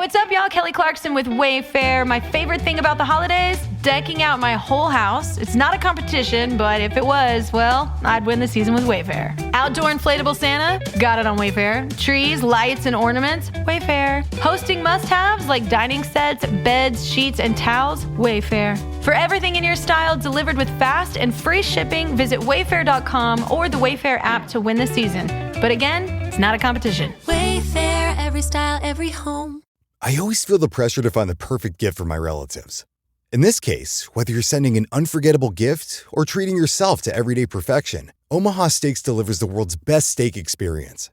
What's up, y'all? Kelly Clarkson with Wayfair. My favorite thing about the holidays? Decking out my whole house. It's not a competition, but if it was, well, I'd win the season with Wayfair. Outdoor inflatable Santa? Got it on Wayfair. Trees, lights, and ornaments? Wayfair. Hosting must-haves like dining sets, beds, sheets, and towels? Wayfair. For everything in your style delivered with fast and free shipping, visit wayfair.com or the Wayfair app to win the season. But again, it's not a competition. Wayfair, every style, every home. I always feel the pressure to find the perfect gift for my relatives. In this case, whether you're sending an unforgettable gift or treating yourself to everyday perfection, Omaha Steaks delivers the world's best steak experience.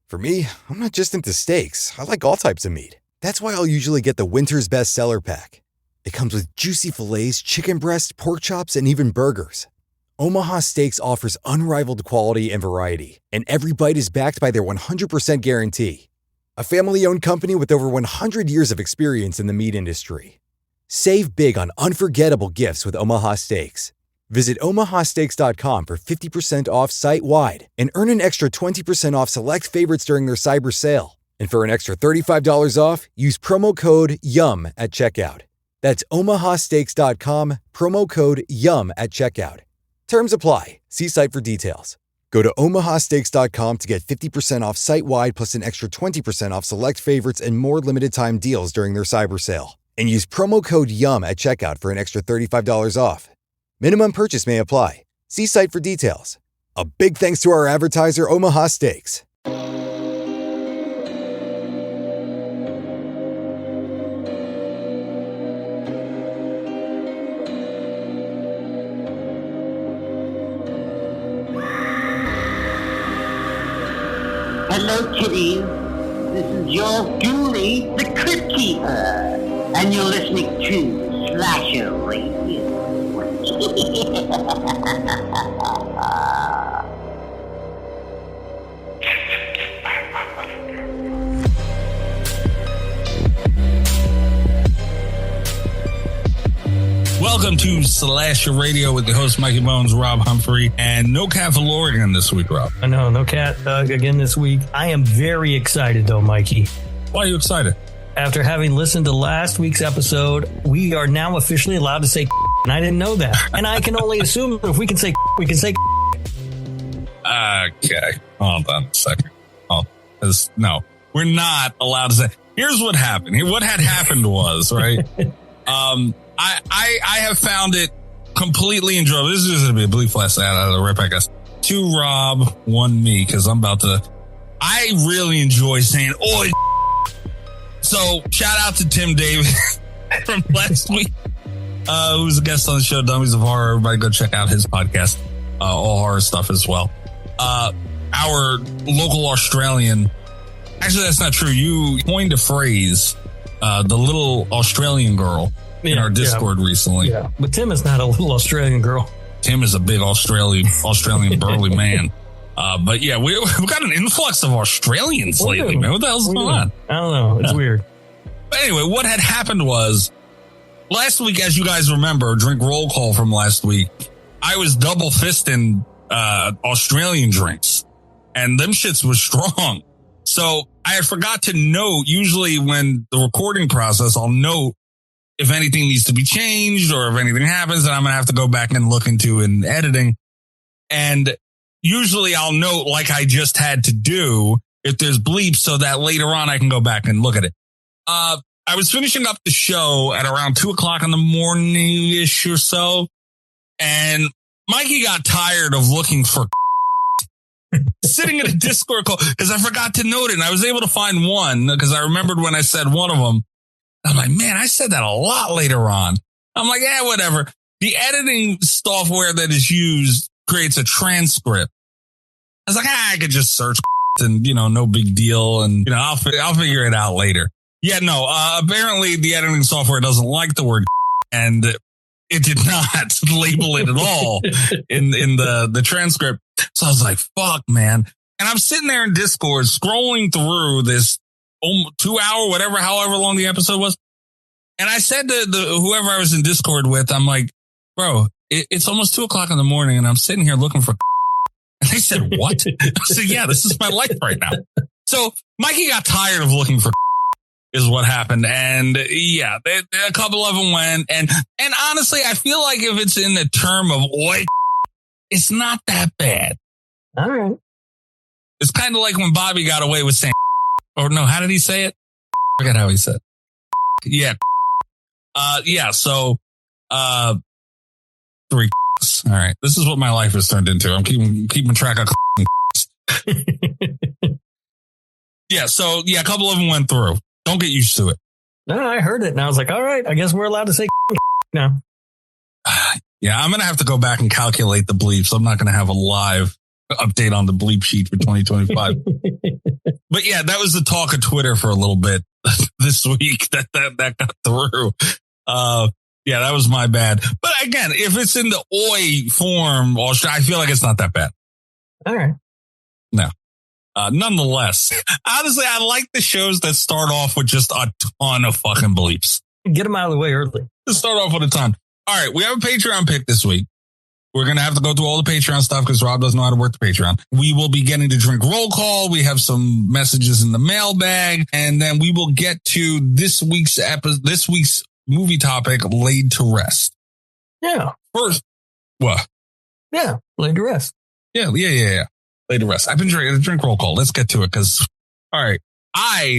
For me, I'm not just into steaks. I like all types of meat. That's why I'll usually get the Winter's Best Seller Pack. It comes with juicy fillets, chicken breast, pork chops, and even burgers. Omaha Steaks offers unrivaled quality and variety, and every bite is backed by their 100% guarantee. A family-owned company with over 100 years of experience in the meat industry. Save big on unforgettable gifts with Omaha Steaks. Visit omahasteaks.com for 50% off site-wide and earn an extra 20% off select favorites during their cyber sale. And for an extra $35 off, use promo code YUM at checkout. That's omahasteaks.com, promo code YUM at checkout. Terms apply. See site for details. Go to omahasteaks.com to get 50% off site-wide plus an extra 20% off select favorites and more limited-time deals during their cyber sale. And use promo code YUM at checkout for an extra $35 off. Minimum purchase may apply. See site for details. A big thanks to our advertiser, Omaha Steaks. Hello, kitties. This is your Julie, the Crypt Keeper, and you're listening to Slasher Radio. Welcome to Slasher Radio with the host Mikey Bones, Rob Humphrey, and no Cat Valorian this week, Rob. I know, no cat again this week. I am very excited though, Mikey. Why are you excited? After having listened to last week's episode, we are now officially allowed to say and I didn't know that. And I can only assume if we can say we can say Okay, hold on a second. No, we're not allowed to say. Here's what happened. What had happened was, right? I have found it completely enjoyable. This is just going to be a bleep flash out of the rip, I guess. 2 Rob, 1 me, because I'm about to. I really enjoy saying, "Oi." So shout out to Tim Davis from last week, who was a guest on the show, Dummies of Horror. Everybody go check out his podcast, all horror stuff as well. Our local Australian. Actually, that's not true. You coined a phrase, the little Australian girl. In our Discord recently. Yeah. But Tim is not a little Australian girl. Tim is a big Australian burly man. But yeah, we've got an influx of Australians lately, man. What the hell's going on? I don't know. It's weird. But anyway, what had happened was last week, as you guys remember, drink roll call from last week, I was double fisting Australian drinks, and them shits were strong. So I had forgot to note, usually when the recording process, I'll note if anything needs to be changed or if anything happens, then I'm going to have to go back and look into in editing. And usually I'll note, like I just had to do, if there's bleeps so that later on I can go back and look at it. I was finishing up the show at around 2:00 in the morning-ish or so. And Mikey got tired of looking for sitting in a Discord call because I forgot to note it. And I was able to find one because I remembered when I said one of them. I'm like, man, I said that a lot later on. I'm like, yeah, whatever. The editing software that is used creates a transcript. I was like, I could just search and, no big deal. And, I'll figure it out later. Yeah, no, apparently the editing software doesn't like the word and it did not label it at all in the transcript. So I was like, fuck, man. And I'm sitting there in Discord scrolling through this 2 hour, however long the episode was. And I said to whoever I was in Discord with, I'm like, bro, it's almost 2:00 in the morning and I'm sitting here looking for. And they said, what? I said, yeah, this is my life right now. So Mikey got tired of looking for. is what happened. And yeah, a couple of them went. And honestly, I feel like if it's in the term of oi, it's not that bad. All right. It's kind of like when Bobby got away with saying, or no, how did he say it? I forget how he said it. Yeah. Yeah. So, 3. All right. This is what my life has turned into. I'm keeping track of. Yeah. So yeah, a couple of them went through. Don't get used to it. No, I heard it and I was like, all right, I guess we're allowed to say now. Yeah. I'm going to have to go back and calculate the bleeps. I'm not going to have a live update on the bleep sheet for 2025. But yeah, that was the talk of Twitter for a little bit this week that got through. Yeah, that was my bad. But again, if it's in the oi form, I feel like it's not that bad. All right. No. Nonetheless, honestly, I like the shows that start off with just a ton of fucking bleeps. Get them out of the way early. Just start off with a ton. All right, we have a Patreon pick this week. We're going to have to go through all the Patreon stuff because Rob doesn't know how to work the Patreon. We will be getting to drink roll call. We have some messages in the mailbag, and then we will get to this week's movie topic, Laid to Rest. Yeah. First, what? Yeah, Laid to Rest. Yeah. Laid to Rest. I've been drinking drink roll call. Let's get to it because, all right,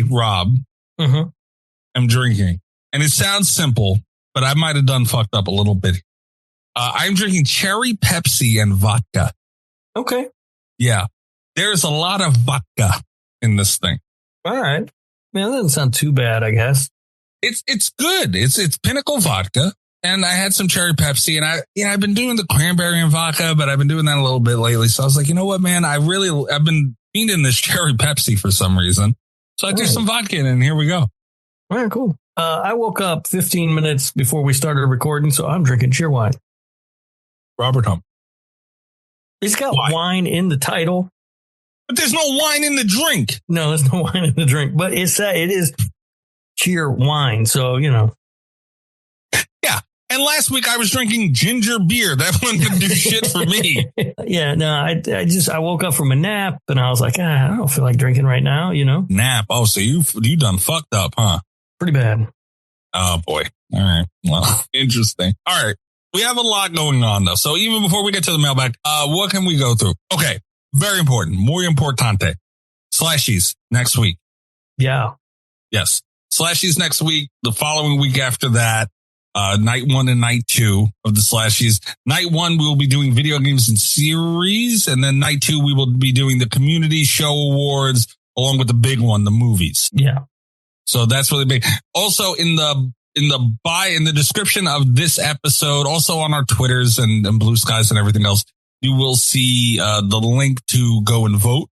Rob, am drinking, and it sounds simple, but I might have done fucked up a little bit. I'm drinking cherry Pepsi and vodka. Okay. Yeah. There's a lot of vodka in this thing. All right. Man, that doesn't sound too bad, I guess. It's good. It's Pinnacle vodka. And I had some cherry Pepsi and I've been doing the cranberry and vodka, but I've been doing that a little bit lately. So I was like, you know what, man, I've been eating this cherry Pepsi for some reason. So I threw some vodka in and here we go. All right, cool. I woke up 15 minutes before we started recording, so I'm drinking cheerwine. Robert Hump. It's got wine in the title. But there's no wine in the drink. No, there's no wine in the drink. But it is cheer wine. So, you know. Yeah. And last week I was drinking ginger beer. That one didn't do shit for me. Yeah. No, I woke up from a nap and I was like, I don't feel like drinking right now, you know. Nap. Oh, so you done fucked up, huh? Pretty bad. Oh, boy. All right. Well, interesting. All right. We have a lot going on, though. So even before we get to the mailbag, what can we go through? Okay. Very important. Muy importante. Slashies next week. Yeah. Yes. Slashies next week. The following week after that, night 1 and night 2 of the Slashies. Night 1, we will be doing video games and series. And then night 2, we will be doing the community show awards along with the big one, the movies. Yeah. So that's really big. Also in the description of this episode, also on our Twitters and Blue Skies and everything else, you will see the link to go and vote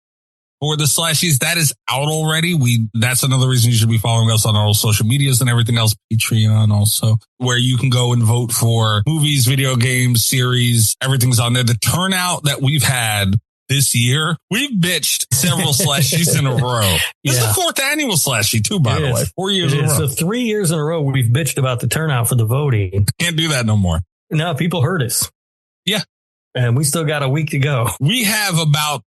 for the Slashies. That is out already. That's another reason you should be following us on our social medias and everything else. Patreon also, where you can go and vote for movies, video games, series. Everything's on there. The turnout that we've had this year, we've bitched several Slashies in a row. This is the 4th annual Slashie too, by the way. 4 years in a row. So 3 years in a row, we've bitched about the turnout for the voting. Can't do that no more. No, people heard us. Yeah. And we still got a week to go. We have about,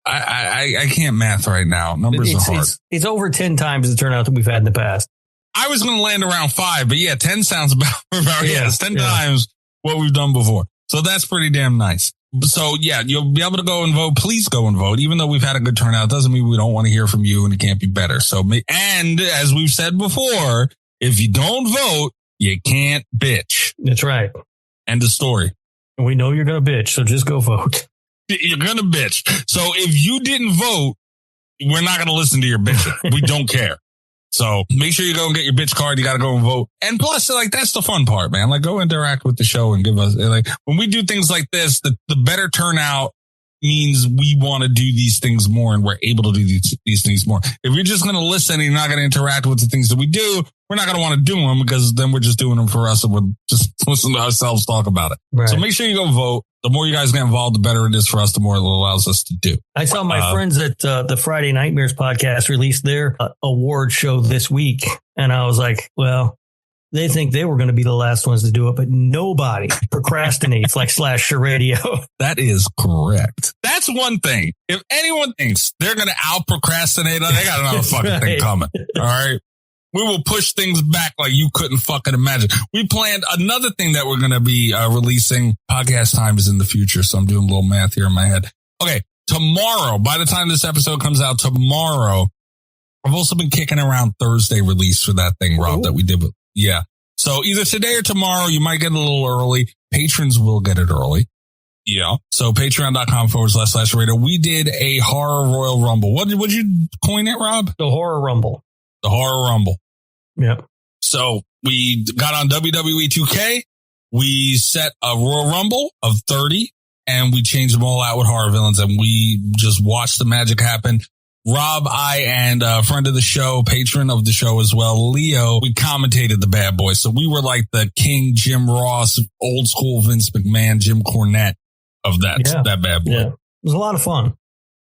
I can't math right now. Numbers are hard. It's over 10 times the turnout that we've had in the past. I was going to land around 5, but yeah, 10 sounds about yes, 10 times what we've done before. So that's pretty damn nice. So yeah, you'll be able to go and vote. Please go and vote. Even though we've had a good turnout, doesn't mean we don't want to hear from you and it can't be better. So, and as we've said before, if you don't vote, you can't bitch. That's right. End of story. We know you're going to bitch, so just go vote. You're going to bitch. So if you didn't vote, we're not going to listen to your bitching. We don't care. So make sure you go and get your bitch card. You got to go and vote. And plus, like, that's the fun part, man. Like, go interact with the show and give us, like, when we do things like this, the better turnout means we want to do these things more and we're able to do these things more. If you're just going to listen and you're not going to interact with the things that we do, we're not going to want to do them because then we're just doing them for us and we're just listening to ourselves talk about it. Right. So make sure you go vote. The more you guys get involved, the better it is for us, the more it allows us to do. I saw my friends at the Friday Nightmares podcast release their award show this week. And I was like, well, they think they were going to be the last ones to do it, but nobody procrastinates like Slash Radio. That is correct. That's one thing. If anyone thinks they're going to out procrastinate, they got another fucking thing coming. All right. We will push things back like you couldn't fucking imagine. We planned another thing that we're going to be releasing. Podcast time is in the future, so I'm doing a little math here in my head. Okay, tomorrow, by the time this episode comes out tomorrow, I've also been kicking around Thursday release for that thing, Rob, that we did. Yeah. So either today or tomorrow, you might get it a little early. Patrons will get it early. Yeah. So patreon.com/radio. We did a horror Royal Rumble. What did you coin it, Rob? The Horror Rumble. The Horror Rumble. Yep. So we got on WWE 2K. We set a Royal Rumble of 30 and we changed them all out with horror villains and we just watched the magic happen. Rob, I, and a friend of the show, patron of the show as well, Leo, we commentated the bad boys. So we were like the King, Jim Ross, old school Vince McMahon, Jim Cornette of that bad boy. Yeah. It was a lot of fun.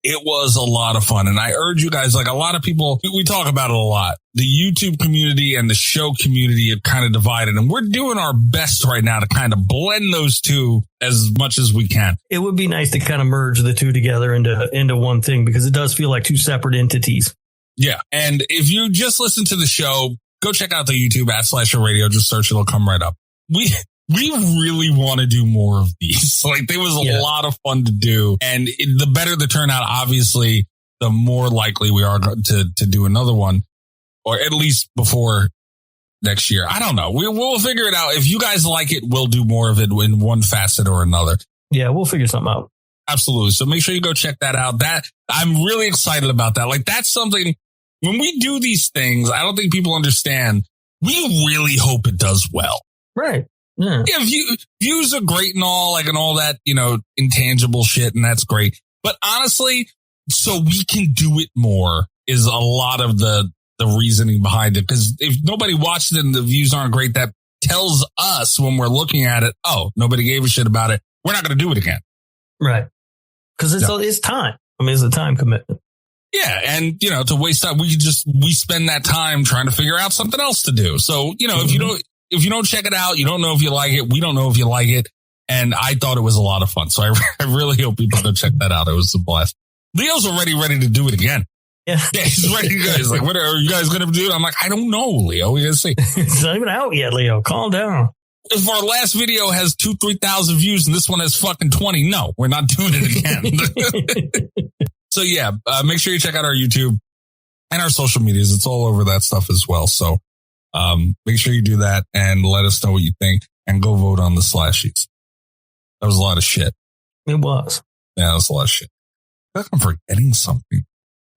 It was a lot of fun. And I urge you guys, like a lot of people, we talk about it a lot. The YouTube community and the show community are kind of divided. And we're doing our best right now to kind of blend those two as much as we can. It would be nice to kind of merge the two together into one thing because it does feel like two separate entities. Yeah. And if you just listen to the show, go check out the YouTube @/radio. Just search. It'll come right up. We really want to do more of these. Like there was a lot of fun to do. And the better the turnout, obviously, the more likely we are to do another one, or at least before next year. I don't know. We'll figure it out. If you guys like it, we'll do more of it in one facet or another. Yeah, we'll figure something out. Absolutely. So make sure you go check that out. That I'm really excited about that. Like that's something when we do these things, I don't think people understand. We really hope it does well. Right. Yeah. Views are great and all, like, and all that, intangible shit. And that's great. But honestly, so we can do it more is a lot of the reasoning behind it. Because if nobody watched it and the views aren't great, that tells us when we're looking at it, oh, nobody gave a shit about it. We're not going to do it again. Right. Because it's time. I mean, it's a time commitment. Yeah. And, to waste time, we spend that time trying to figure out something else to do. So, if you don't check it out, you don't know if you like it. We don't know if you like it. And I thought it was a lot of fun. So I really hope people go check that out. It was a blast. Leo's already ready to do it again. Yeah. He's ready to go. He's like, what are you guys going to do? I'm like, I don't know, Leo. We got to see. It's not even out yet, Leo. Calm down. If our last video has 2,000-3,000 views and this one has fucking 20, no, we're not doing it again. So yeah, make sure you check out our YouTube and our social medias. It's all over that stuff as well. So make sure you do that and let us know what you think and go vote on the slashies. That was a lot of shit. It was. Yeah, that was a lot of shit. I feel like I'm forgetting something.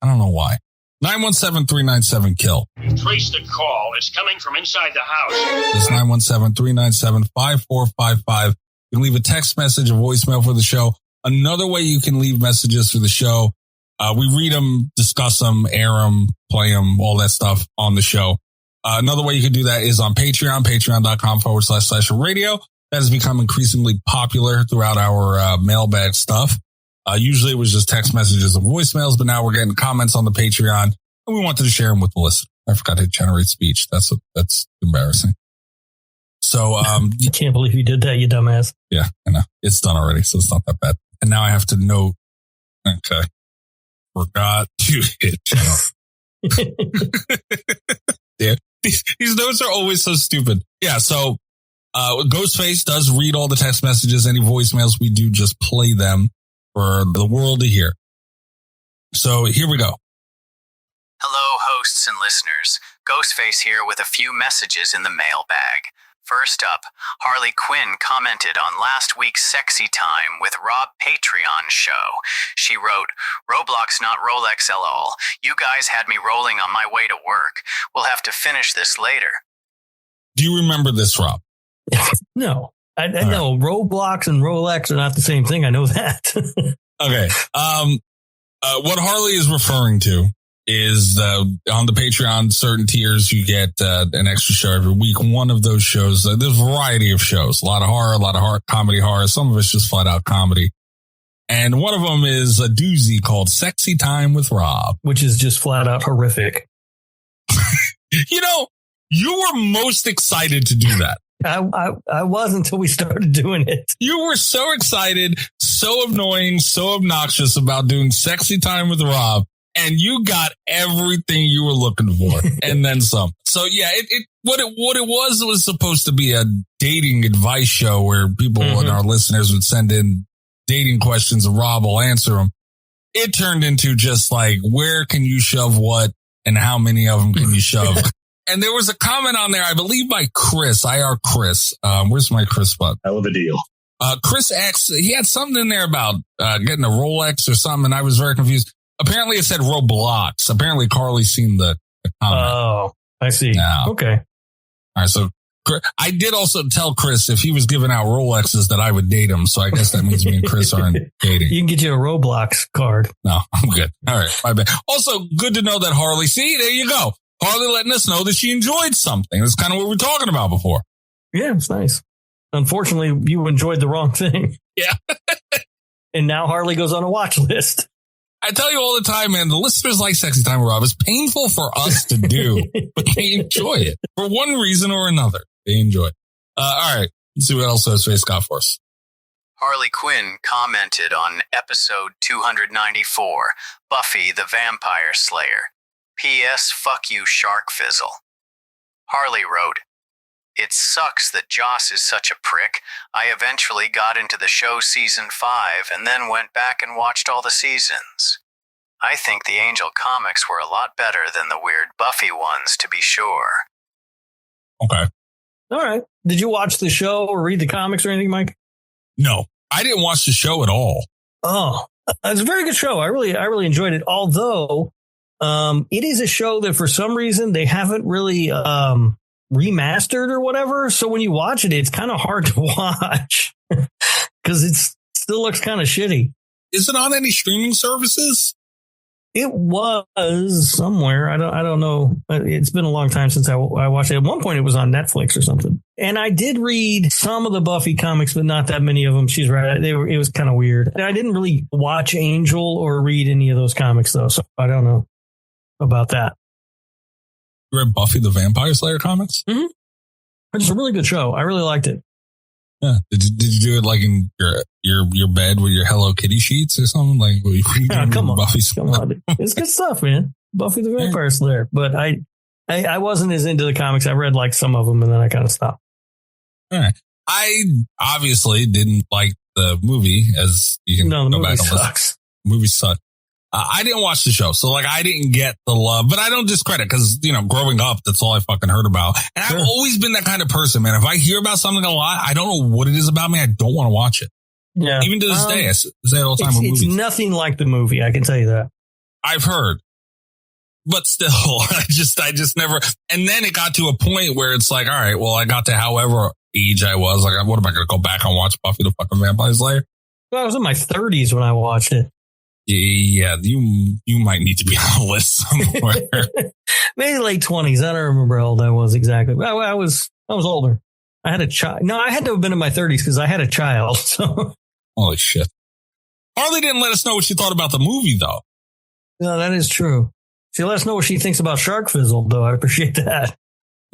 I don't know why. 917-397-KILL. Trace the call. It's coming from inside the house. It's 917-397-5455. You can leave a text message, a voicemail for the show. Another way you can leave messages for the show. We read them, discuss them, air them, play them, all that stuff on the show. Another way you can do that is on Patreon, patreon.com/radio. That has become increasingly popular throughout our mailbag stuff. Usually it was just text messages and voicemails, but now we're getting comments on the Patreon and we wanted to share them with the listener. I forgot to generate speech. That's embarrassing. So, I can't believe you did that, you dumbass. Yeah, I know. It's done already, so it's not that bad. And now I have to note, okay, forgot to hit channel. Yeah. These notes are always so stupid. Yeah, so Ghostface does read all the text messages, any voicemails we do, just play them for the world to hear. So here we go. Hello, hosts and listeners. Ghostface here with a few messages in the mailbag. First up, Harley Quinn commented on last week's Sexy Time with Rob Patreon show. She wrote, Roblox not Rolex LOL. You guys had me rolling on my way to work. We'll have to finish this later. Do you remember this, Rob? No. I know Roblox and Rolex are not the same thing. I know that. Okay. What Harley is referring to is on the Patreon, certain tiers, you get an extra show every week. One of those shows, there's a variety of shows, a lot of horror, comedy horror. Some of it's just flat out comedy. And one of them is a doozy called Sexy Time with Rob. Which is just flat out horrific. You were most excited to do that. I was until we started doing it. You were so excited, so annoying, so obnoxious about doing Sexy Time with Rob. And you got everything you were looking for, and then some. So yeah, what it was supposed to be a dating advice show where people and our listeners would send in dating questions, and Rob will answer them. It turned into just like, where can you shove what, and how many of them can you shove? And there was a comment on there, I believe, by Chris, EyeRChris. Where's my Chris button? Hell of a deal. Chris asked, he had something in there about getting a Rolex or something, and I was very confused. Apparently, it said Roblox. Apparently, Carly's seen the comment. Oh, I see. Now, okay. All right. So I did also tell Chris if he was giving out Rolexes that I would date him. So I guess that means me and Chris aren't dating. You can get you a Roblox card. No, I'm good. All right. My bad. Also, good to know that Harley, see, there you go. Harley letting us know that she enjoyed something. That's kind of what we were talking about before. Yeah, it's nice. Unfortunately, you enjoyed the wrong thing. Yeah. And now Harley goes on a watch list. I tell you all the time, man, the listeners like Sexy Time with Rob. It's painful for us to do, but they enjoy it for one reason or another. They enjoy it. All right. Let's see what else has Face got for us. Harley Quinn commented on episode 294, Buffy the Vampire Slayer. P.S. Fuck you, Shark Fizzle. Harley wrote, "It sucks that Joss is such a prick. I eventually got into the show season 5 and then went back and watched all the seasons. I think the Angel comics were a lot better than the weird Buffy ones, to be sure." Okay. All right. Did you watch the show or read the comics or anything, Mike? No, I didn't watch the show at all. Oh, it's a very good show. I really enjoyed it. Although it is a show that for some reason they haven't really remastered or whatever. So when you watch it, it's kind of hard to watch because it still looks kind of shitty. Is it on any streaming services? It was somewhere. I don't know. It's been a long time since I watched it. At one point, it was on Netflix or something. And I did read some of the Buffy comics, but not that many of them. She's right. It was kind of weird. And I didn't really watch Angel or read any of those comics, though. So I don't know about that. You read Buffy the Vampire Slayer comics? Mm-hmm. It's a really good show. I really liked it. Yeah. Did you do it like in your bed with your Hello Kitty sheets or something? Like, what you doing come on. Buffy's Come on. It's good stuff, man. Buffy the Vampire Slayer. But I wasn't as into the comics. I read like some of them and then I kind of stopped. All right. I obviously didn't like the movie, as you can go back and listen. The movie sucked. I didn't watch the show, so like I didn't get the love, but I don't discredit because, you know, growing up, that's all I fucking heard about. And I've always been that kind of person, man. If I hear about something a lot, I don't know what it is about me. I don't want to watch it. Yeah. Even to this day, I say it all the time with movies. It's nothing like the movie. I can tell you that. I've heard, but still, I just never. And then it got to a point where it's like, all right, well, I got to however age I was. Like, what am I going to go back and watch Buffy the fucking Vampire Slayer? Well, I was in my 30s when I watched it. Yeah, you might need to be on the list somewhere. Maybe late 20s. I don't remember how old I was exactly. I was older. I had a child. No, I had to have been in my 30s because I had a child. So. Holy shit. Harley didn't let us know what she thought about the movie, though. No, that is true. She let us know what she thinks about Shark Fizzle, though. I appreciate that.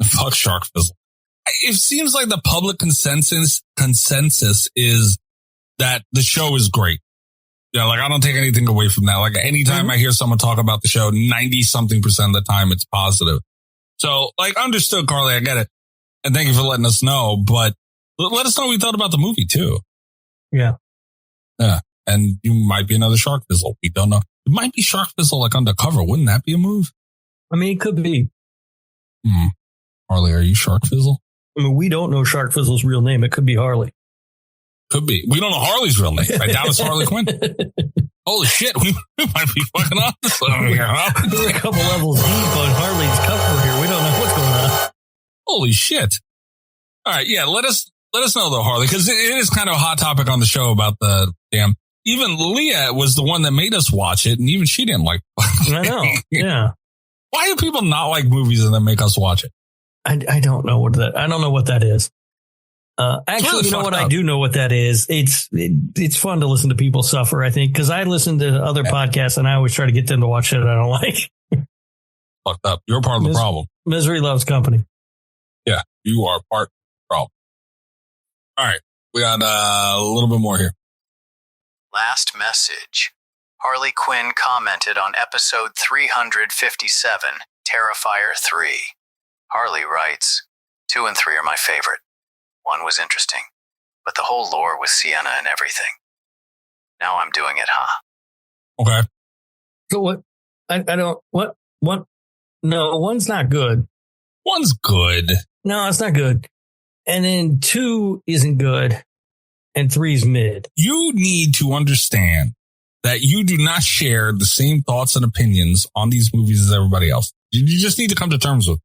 Fuck Shark Fizzle. It seems like the public consensus is that the show is great. Yeah, like I don't take anything away from that. Like anytime I hear someone talk about the show, 90-something% of the time it's positive. So like understood, Carly, I get it. And thank you for letting us know. But let us know what you thought about the movie too. Yeah. Yeah. And you might be another Shark Fizzle. We don't know. It might be Shark Fizzle like undercover. Wouldn't that be a move? I mean, it could be. Harley, are you Shark Fizzle? I mean, we don't know Shark Fizzle's real name. It could be Harley. Could be. We don't know Harley's real name. I doubt it's Harley Quinn. Holy shit. We might be fucking up this one here, huh? We're a couple levels deep on Harley's cover here. We don't know what's going on. Holy shit. All right. Yeah. Let us know though, Harley, because it is kind of a hot topic on the show about the damn. Even Leah was the one that made us watch it, and even she didn't like it. I know. Yeah. Why do people not like movies and then make us watch it? I don't know what that is. Actually, really you know what? up. I do know what that is. It's fun to listen to people suffer, I think, because I listen to other podcasts and I always try to get them to watch shit I don't like. Fucked up. You're part of the problem. Misery loves company. Yeah, you are part of the problem. All right. We got a little bit more here. Last message. Harley Quinn commented on episode 357, Terrifier 3. Harley writes, 2 and 3 are my favorite. 1 was interesting, but the whole lore with Sienna and everything. Now I'm doing it, huh? Okay. So what? I don't, what? No, 1's not good. 1's good. No, it's not good. And then 2 isn't good. And 3's mid. You need to understand that you do not share the same thoughts and opinions on these movies as everybody else. You just need to come to terms with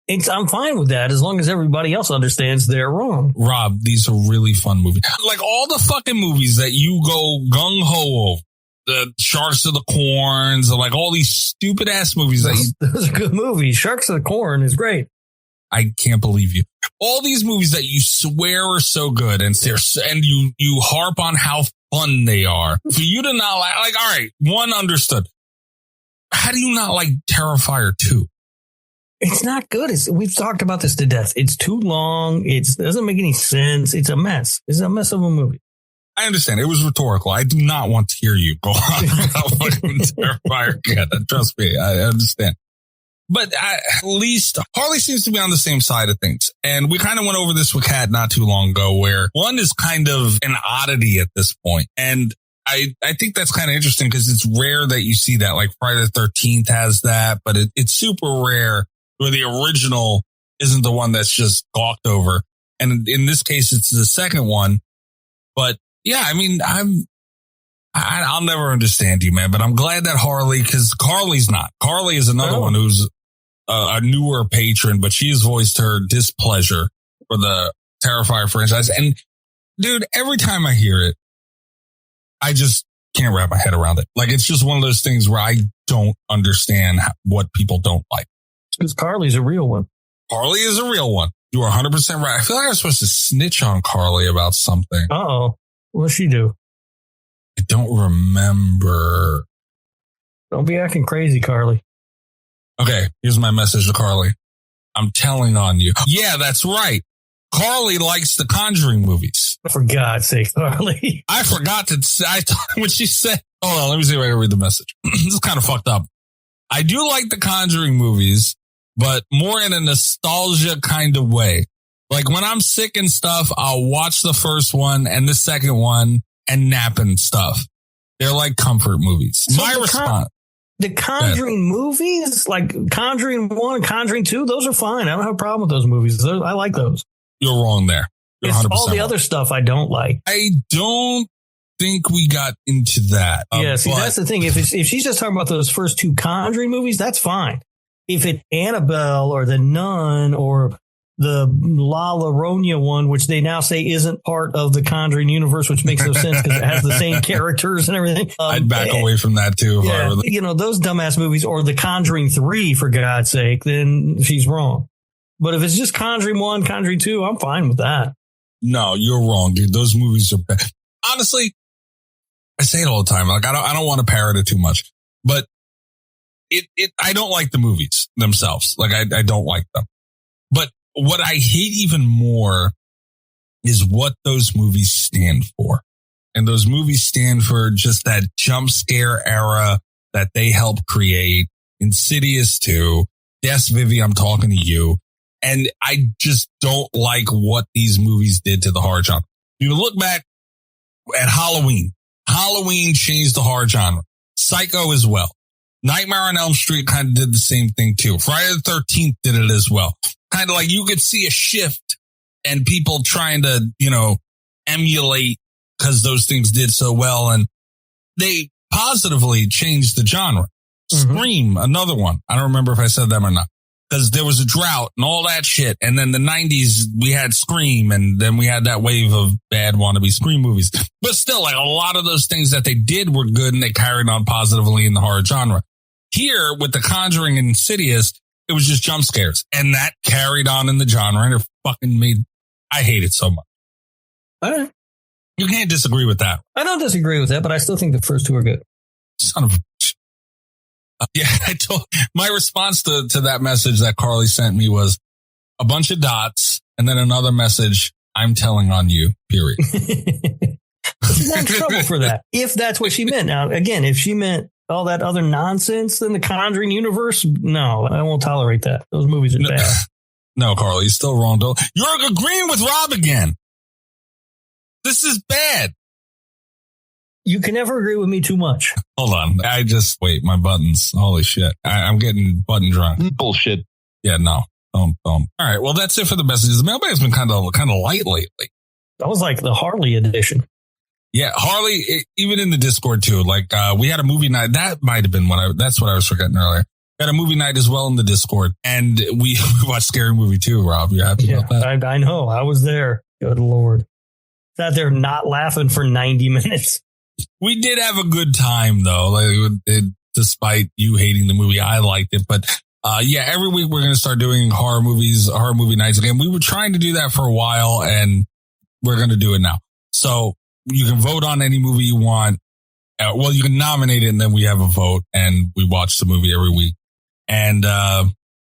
it. I'm fine with that as long as everybody else understands they're wrong. Rob, these are really fun movies. Like all the fucking movies that you go gung-ho over. The Sharks of the Corns, like all these stupid ass movies. Those are good movies. Sharks of the Corn is great. I can't believe you. All these movies that you swear are so good and you harp on how fun they are. For you to not like, all right, 1 understood. How do you not like Terrifier 2? It's not good. We've talked about this to death. It's too long. It doesn't make any sense. It's a mess. It's a mess of a movie. I understand. It was rhetorical. I do not want to hear you go on about fucking Terrifier again. Trust me. I understand. But at least Harley seems to be on the same side of things. And we kind of went over this with Kat not too long ago, where 1 is kind of an oddity at this point. And I think that's kind of interesting because it's rare that you see that. Like Friday the 13th has that, but it's super rare where the original isn't the one that's just gawked over. And in this case, it's the second one. But yeah, I mean, I'll never understand you, man, but I'm glad that Harley, because Carly's not. Carly is another one who's a newer patron, but she has voiced her displeasure for the Terrifier franchise. And dude, every time I hear it, I just can't wrap my head around it. Like, it's just one of those things where I don't understand what people don't like. Because Carly's a real one. Carly is a real one. You are 100% right. I feel like I'm supposed to snitch on Carly about something. Uh-oh. What'd she do? I don't remember. Don't be acting crazy, Carly. Okay, here's my message to Carly. I'm telling on you. Yeah, that's right. Carly likes the Conjuring movies. For God's sake, Carly. I forgot to say, when she said, hold on, let me see if I can read the message. This is kind of fucked up. I do like the Conjuring movies, but more in a nostalgia kind of way. Like when I'm sick and stuff, I'll watch the first one and the second one and nap and stuff. They're like comfort movies. So my response. The Conjuring movies, like Conjuring 1 and Conjuring 2, those are fine. I don't have a problem with those movies. I like those. You're wrong there. You're it's 100% all the wrong. other stuff I don't like. I don't think we got into that. Yeah, see, that's the thing. If she's just talking about those first 2 Conjuring movies, that's fine. If it's Annabelle or The Nun or the La Llorona one, which they now say isn't part of the Conjuring universe, which makes no sense because it has the same characters and everything. I'd back away from that too. Yeah, you know, those dumbass movies, or the Conjuring 3, for God's sake, then she's wrong. But if it's just Conjuring 1, Conjuring 2, I'm fine with that. No, you're wrong, dude. Those movies are bad. Honestly, I say it all the time. Like, I don't want to parrot it too much, but I don't like the movies themselves. Like, I don't like them. But what I hate even more is what those movies stand for. And those movies stand for just that jump scare era that they helped create. Insidious 2. Yes, Vivi, I'm talking to you. And I just don't like what these movies did to the horror genre. You look back at Halloween. Halloween changed the horror genre. Psycho as well. Nightmare on Elm Street kind of did the same thing too. Friday the 13th did it as well. Kind of like you could see a shift and people trying to, emulate because those things did so well. And they positively changed the genre. Mm-hmm. Scream, another one. I don't remember if I said them or not. Because there was a drought and all that shit. And then the 90s, we had Scream. And then we had that wave of bad wannabe Scream movies. But still, like a lot of those things that they did were good and they carried on positively in the horror genre. Here, with The Conjuring and Insidious, it was just jump scares. And that carried on in the genre. And it fucking I hate it so much. All right. You can't disagree with that. I don't disagree with that, but I still think the first 2 are good. Son of a... Yeah, my response to that message that Carly sent me was a bunch of dots and then another message, I'm telling on you, period. She's not in trouble for that, if that's what she meant. Now, again, if she meant all that other nonsense in the Conjuring universe, no, I won't tolerate that. Those movies are bad. No, Carl, you're still wrong. You're agreeing with Rob again. This is bad. You can never agree with me too much. Hold on. Wait, my buttons. Holy shit. I'm getting button drunk. Bullshit. Yeah, no. Don't. All right. Well, that's it for the messages. The mailbag's been kind of light lately. That was like the Harley edition. Yeah, Harley, even in the Discord too. Like, we had a movie night. That might have been that's what I was forgetting earlier. We had a movie night as well in the Discord. And we watched Scary Movie 2, Rob. You happy about that? I know. I was there. Good Lord. Sat there not laughing for 90 minutes. We did have a good time though. Like, despite you hating the movie, I liked it. But yeah, every week we're going to start doing horror movie nights again. We were trying to do that for a while and we're going to do it now. So you can vote on any movie you want. Well, you can nominate it and then we have a vote and we watch the movie every week. And,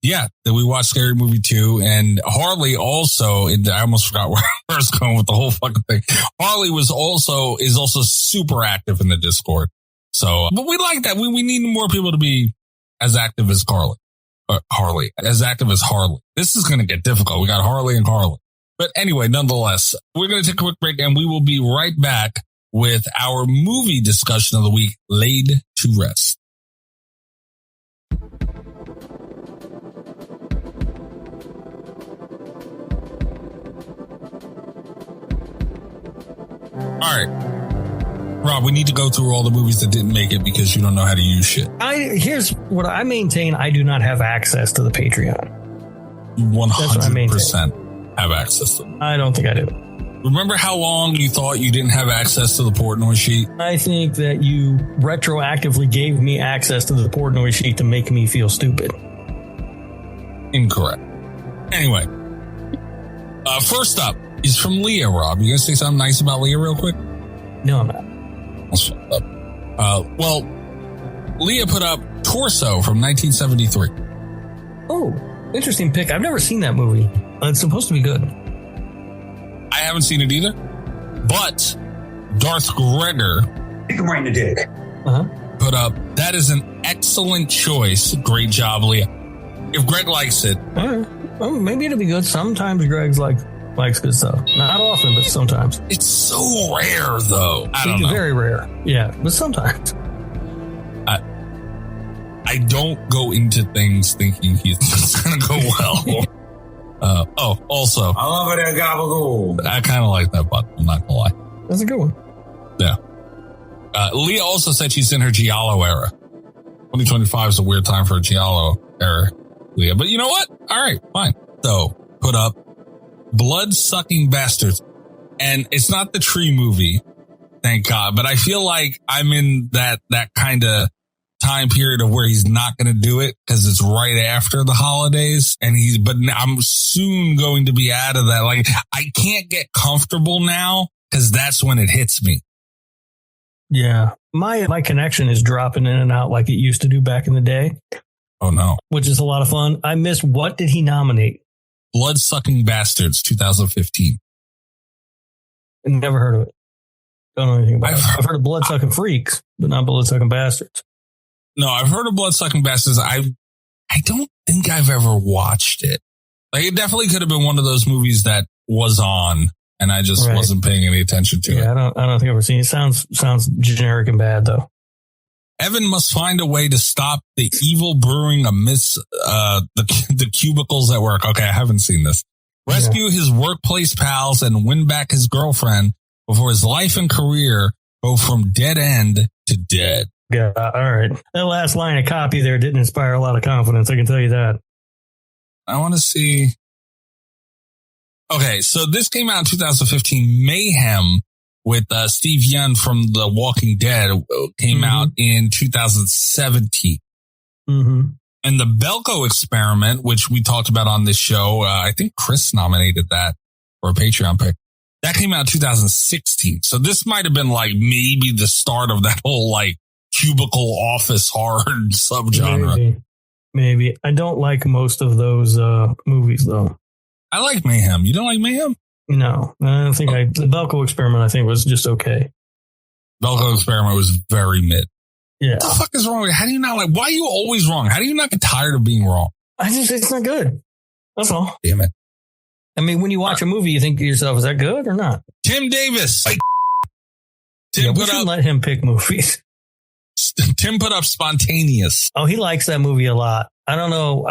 yeah, then we watched Scary Movie 2 and Harley also, I almost forgot where I was going with the whole fucking thing. Harley is also super active in the Discord. So, but we like that. We need more people to be as active as Harley, as active as Harley. This is going to get difficult. We got Harley and Carly. But anyway, nonetheless, we're going to take a quick break and we will be right back with our movie discussion of the week, Laid to Rest. All right, Rob, we need to go through all the movies that didn't make it because you don't know how to use shit. Here's what I maintain. I do not have access to the Patreon. 100% have access to them. I don't think I do. Remember how long you thought you didn't have access to the Portnoy sheet? I think that you retroactively gave me access to the Portnoy sheet to make me feel stupid. Incorrect. Anyway, first up is from Leah, Rob. You going to say something nice about Leah real quick? No, I'm not. I'll shut up. Well, Leah put up Torso from 1973. Oh, interesting pick. I've never seen that movie. It's supposed to be good. I haven't seen it either, but Darth Gregor Kick him right in the dick. Put up, that is an excellent choice. Great job, Leah. If Greg likes it. All right. Well, maybe it'll be good. Sometimes Greg's likes good stuff. Not often, but sometimes. It's so rare, though. I don't know. Very rare. Yeah, but sometimes. I don't go into things thinking it's going to go well. Also, I love it at Gabagool. I kind of like that button. I'm not going to lie. That's a good one. Yeah. Leah also said she's in her Giallo era. 2025 is a weird time for a Giallo era, Leah. But you know what? All right, fine. So, put up Blood-Sucking Bastards. And it's not the Tree movie, thank God. But I feel like I'm in that kind of time period of where he's not going to do it because it's right after the holidays. But I'm soon going to be out of that. Like, I can't get comfortable now because that's when it hits me. Yeah. My connection is dropping in and out like it used to do back in the day. Oh, no. Which is a lot of fun. I missed, what did he nominate? Blood-Sucking Bastards, 2015. Never heard of it. Don't know anything about it. I've heard of Blood-Sucking Freaks, but not Blood-Sucking Bastards. No, I've heard of Blood-Sucking Bastards. I don't think I've ever watched it. Like, it definitely could have been one of those movies that was on, and I just wasn't paying any attention to it. I don't think I've ever seen it. Sounds generic and bad, though. Evan must find a way to stop the evil brewing amidst the cubicles at work. Okay, I haven't seen this. Rescue his workplace pals and win back his girlfriend before his life and career go from dead end to dead. Yeah, all right. That last line of copy there didn't inspire a lot of confidence, I can tell you that. I want to see. Okay, so this came out in 2015. Mayhem with Steve Yeun from The Walking Dead came out in 2017. Mm-hmm. And the Belko Experiment, which we talked about on this show, I think Chris nominated that for a Patreon pick. That came out in 2016. So this might have been like maybe the start of that whole like cubicle office horror subgenre. Maybe. I don't like most of those movies though. I like Mayhem. You don't like Mayhem? No, I don't think the Belko Experiment, I think, was just okay. Belko Experiment was very mid. Yeah. What the fuck is wrong with you? How do you not why are you always wrong? How do you not get tired of being wrong? It's not good. That's all. Damn it. I mean, when you watch a movie, you think to yourself, is that good or not? Tim Davis. Tim we should let him pick movies. Tim put up Spontaneous. Oh, he likes that movie a lot. I don't know.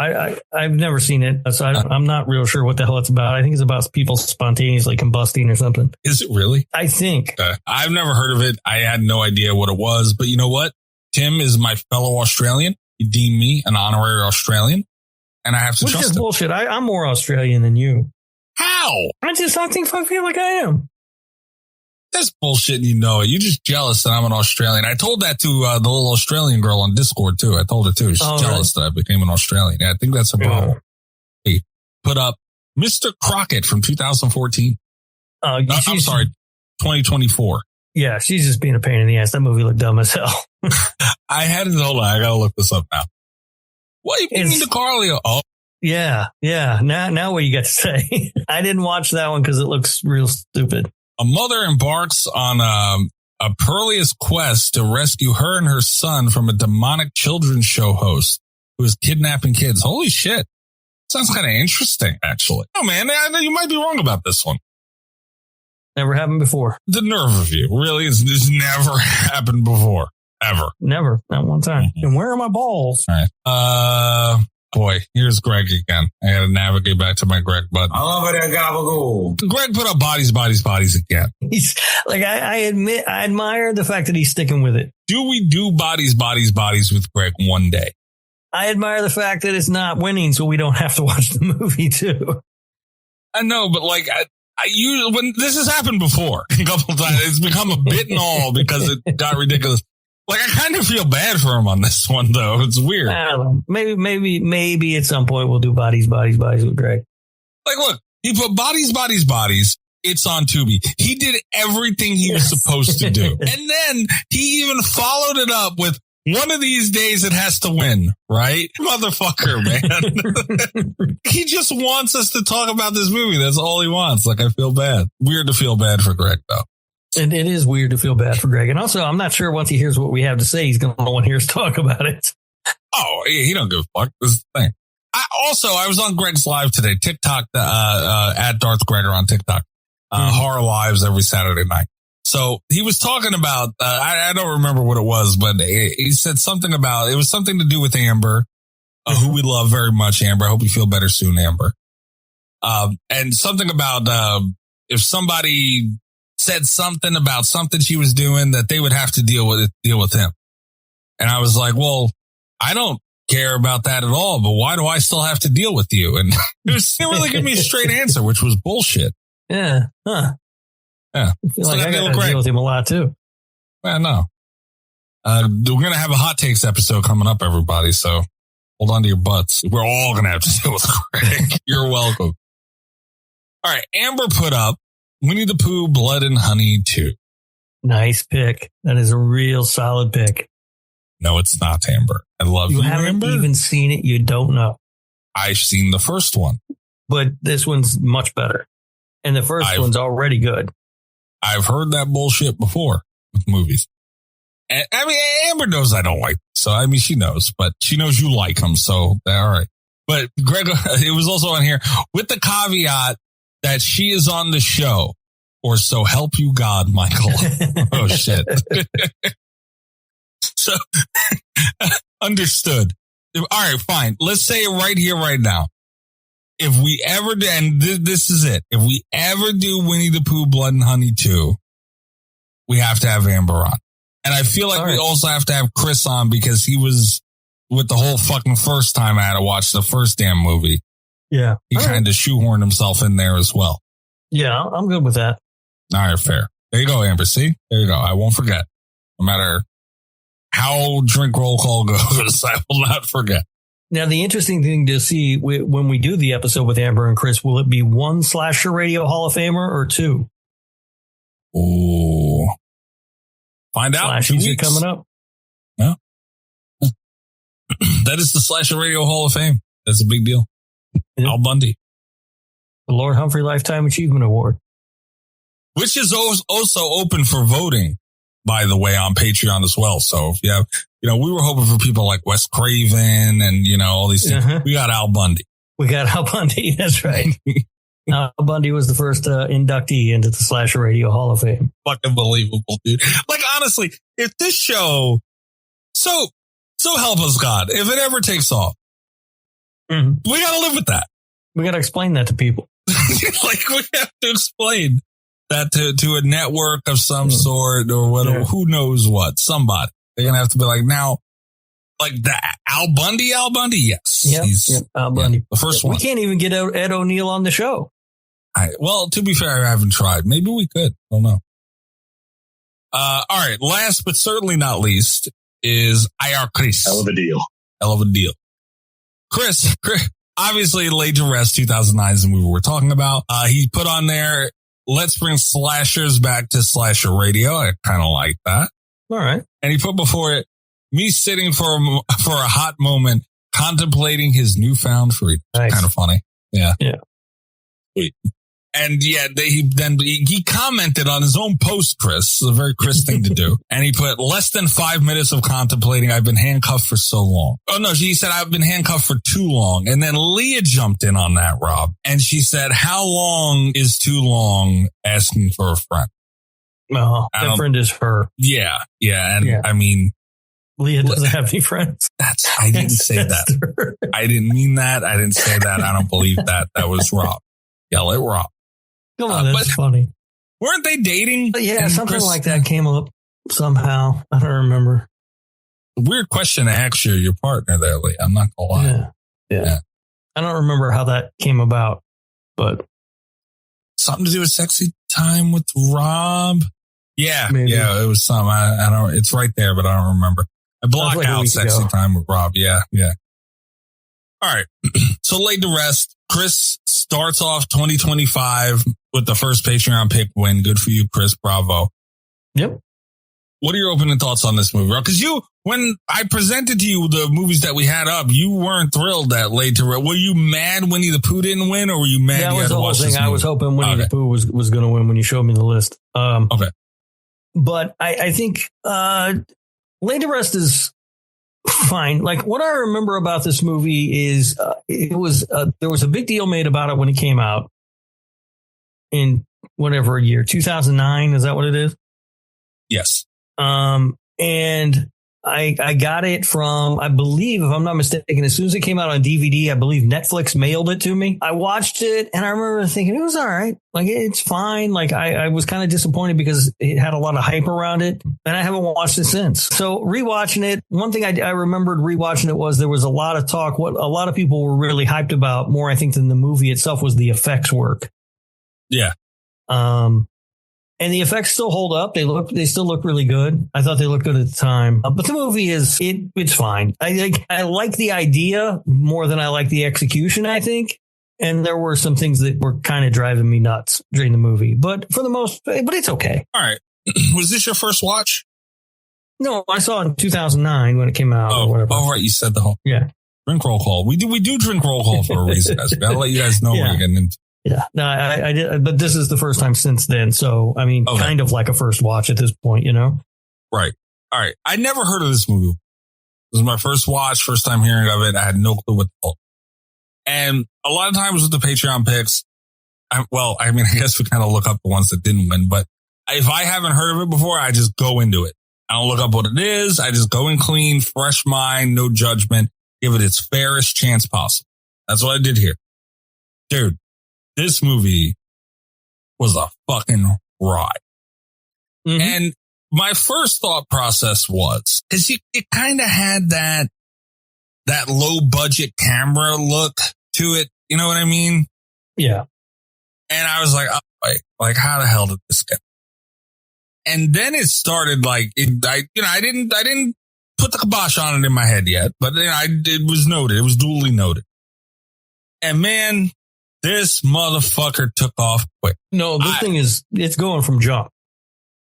I've never seen it, so I'm not real sure what the hell it's about. I think it's about people spontaneously combusting or something. Is it really? I think. I've never heard of it. I had no idea what it was. But you know what? Tim is my fellow Australian. He deemed me an honorary Australian. And I have to trust him. Bullshit. I'm more Australian than you. How? I feel like I am. That's bullshit and you know it. You're just jealous that I'm an Australian. I told that to the little Australian girl on Discord too. I told her too. She's jealous that I became an Australian. Yeah, I think that's a problem. He put up Mr. Crockett from 2014. I'm sorry, 2024. Yeah, she's just being a pain in the ass. That movie looked dumb as hell. Hold on. I gotta look this up now. What are you mean to Carly? Oh. Yeah. Now what you got to say? I didn't watch that one because it looks real stupid. A mother embarks on a perilous quest to rescue her and her son from a demonic children's show host who is kidnapping kids. Holy shit. Sounds kind of interesting, actually. Oh, man, I know you might be wrong about this one. Never happened before. The nerve of you. Really? It's never happened before. Ever. Never. Not one time. Mm-hmm. And where are my balls? All right. Boy, here's Greg again. I got to navigate back to my Greg button. I love it, gabagool. Greg put up bodies again. He's like, I admit, I admire the fact that he's sticking with it. Do we do bodies with Greg one day? I admire the fact that it's not winning, so we don't have to watch the movie too. I know, but like, when this has happened before a couple of times, it's become a bit and all because it got ridiculous. Like, I kind of feel bad for him on this one, though. It's weird. I don't know. Maybe at some point we'll do bodies with Greg. Like, look, he put bodies. It's on Tubi. He did everything he was supposed to do. And then he even followed it up with one of these days it has to win, right? Motherfucker, man. He just wants us to talk about this movie. That's all he wants. Like, I feel bad. Weird to feel bad for Greg, though. And it is weird to feel bad for Greg. And also, I'm not sure once he hears what we have to say, he's going to want to hear us talk about it. Oh, he don't give a fuck. This is the thing. I was on Greg's Live today. TikTok, at Darth Gregor on TikTok. Horror Lives every Saturday night. So he was talking about, I don't remember what it was, but he said something about, it was something to do with Amber, who we love very much, Amber. I hope you feel better soon, Amber. And something about, if somebody said something about something she was doing that they would have to deal with him. And I was like, well, I don't care about that at all, but why do I still have to deal with you? And it didn't really give me a straight answer, which was bullshit. Yeah. Huh. Yeah. I feel like I got to deal with him a lot too. Yeah, no. We're going to have a hot takes episode coming up, everybody. So hold on to your butts. We're all going to have to deal with Greg. You're welcome. All right. Amber put up Winnie the Pooh, Blood and Honey 2. Nice pick. That is a real solid pick. No, it's not, Amber. I love you, haven't Amber. Even seen it. You don't know. I've seen the first one. But this one's much better. And the first one's already good. I've heard that bullshit before with movies. And, I mean, Amber knows I don't like them. So, I mean, she knows. But she knows you like them. So, all right. But Greg, it was also on here with the caveat that she is on the show, or so help you God, Michael. Oh, shit. So, understood. All right, fine. Let's say it right here, right now. If we ever do, and this is it. If we ever do Winnie the Pooh, Blood and Honey 2, we have to have Amber on. And I feel like we also have to have Chris on because he was with the whole fucking first time I had to watch the first damn movie. Yeah. He kind of shoehorned himself in there as well. Yeah, I'm good with that. All right, fair. There you go, Amber. See? There you go. I won't forget. No matter how drink roll call goes, I will not forget. Now, the interesting thing to see when we do the episode with Amber and Chris, will it be one Slasher Radio Hall of Famer or two? Ooh. Find out. Slashers are coming up. No. That is the Slasher Radio Hall of Fame. That's a big deal. Yep. Al Bundy. The Lord Humphrey Lifetime Achievement Award. which is also open for voting, by the way, on Patreon as well. So if you have, we were hoping for people like Wes Craven and, all these things. We got Al Bundy. That's right. Al Bundy was the first inductee into the Slasher Radio Hall of Fame. Fucking believable, dude. Like, honestly, if this show, so help us God, if it ever takes off, we got to live with that. We got to explain that to people. Like, we have to explain that to a network of some sort or whatever, who knows what, somebody. They're going to have to be like, now, like that Al Bundy, yes. Yep, Al Bundy. The first one. We can't even get Ed O'Neill on the show. Well, to be fair, I haven't tried. Maybe we could. I don't know. All right. Last but certainly not least is EyeRChris. Hell of a deal. Chris, obviously laid to rest 2009 is the movie we're talking about. He put on there, let's bring slashers back to Slasher Radio. I kind of like that. All right. And he put before it, me sitting for a hot moment, contemplating his newfound freedom. Nice. Kind of funny. Yeah. Sweet. And he commented on his own post, Chris. It's a very Chris thing to do. And he put less than 5 minutes of contemplating. I've been handcuffed for so long. Oh no, he said I've been handcuffed for too long. And then Leah jumped in on that, Rob. And she said, how long is too long asking for a friend? Oh, that friend is her. Yeah. And I mean, Leah doesn't have any friends. I didn't say that. I didn't mean that. I didn't say that. I don't believe that. That was Rob. Yell at Rob. Come on, that's funny. Weren't they dating? Yeah, something like that came up somehow. I don't remember. Weird question to ask your partner there, Lee. I'm not gonna lie. Yeah. I don't remember how that came about, but something to do with sexy time with Rob. Yeah, maybe. Yeah, it was some. I don't. It's right there, but I don't remember. I block out sexy time with Rob. Yeah. All right. So laid to rest. Chris starts off 2025 with the first Patreon pick win. Good for you, Chris. Bravo. Yep. What are your opening thoughts on this movie? Because when I presented to you the movies that we had up, you weren't thrilled that laid to rest. Were you mad Winnie the Pooh didn't win, or were you mad? That was the whole thing. I was hoping Winnie the Pooh was going to win when you showed me the list. Okay. But I think laid to rest is fine. Like, what I remember about this movie is there was a big deal made about it when it came out in whatever year, 2009. Is that what it is? Yes. And I got it from, I believe, if I'm not mistaken, as soon as it came out on DVD, I believe Netflix mailed it to me. I watched it and I remember thinking it was all right. Like, it's fine. Like, I was kind of disappointed because it had a lot of hype around it and I haven't watched it since. So rewatching it, one thing I remembered rewatching it was there was a lot of talk. What a lot of people were really hyped about more, I think, than the movie itself was the effects work. Yeah. And the effects still hold up. They still look really good. I thought they looked good at the time. But the movie it's fine. I like the idea more than I like the execution, I think. And there were some things that were kind of driving me nuts during the movie. But but it's okay. All right. Was this your first watch? No, I saw it in 2009 when it came out or whatever. Oh, right. You said the whole. Yeah. Drink roll call. We do drink roll call for a reason. I gotta let you guys know what you're getting into. Yeah, no, I did, but this is the first time since then. So, I mean, kind of like a first watch at this point, Right. All right. I never heard of this movie. This was my first watch, first time hearing of it. I had no clue what the fuck. And a lot of times with the Patreon picks, I guess we kind of look up the ones that didn't win. But if I haven't heard of it before, I just go into it. I don't look up what it is. I just go in clean, fresh mind, no judgment, give it its fairest chance possible. That's what I did here. Dude. This movie was a fucking ride. Mm-hmm. And my first thought process was, because it kind of had that low budget camera look to it. You know what I mean? Yeah. And I was like, oh, like how the hell did this get? And then it started I didn't put the kibosh on it in my head yet, but it was noted. It was duly noted. And man, this motherfucker took off quick. No, this thing it's going from jump.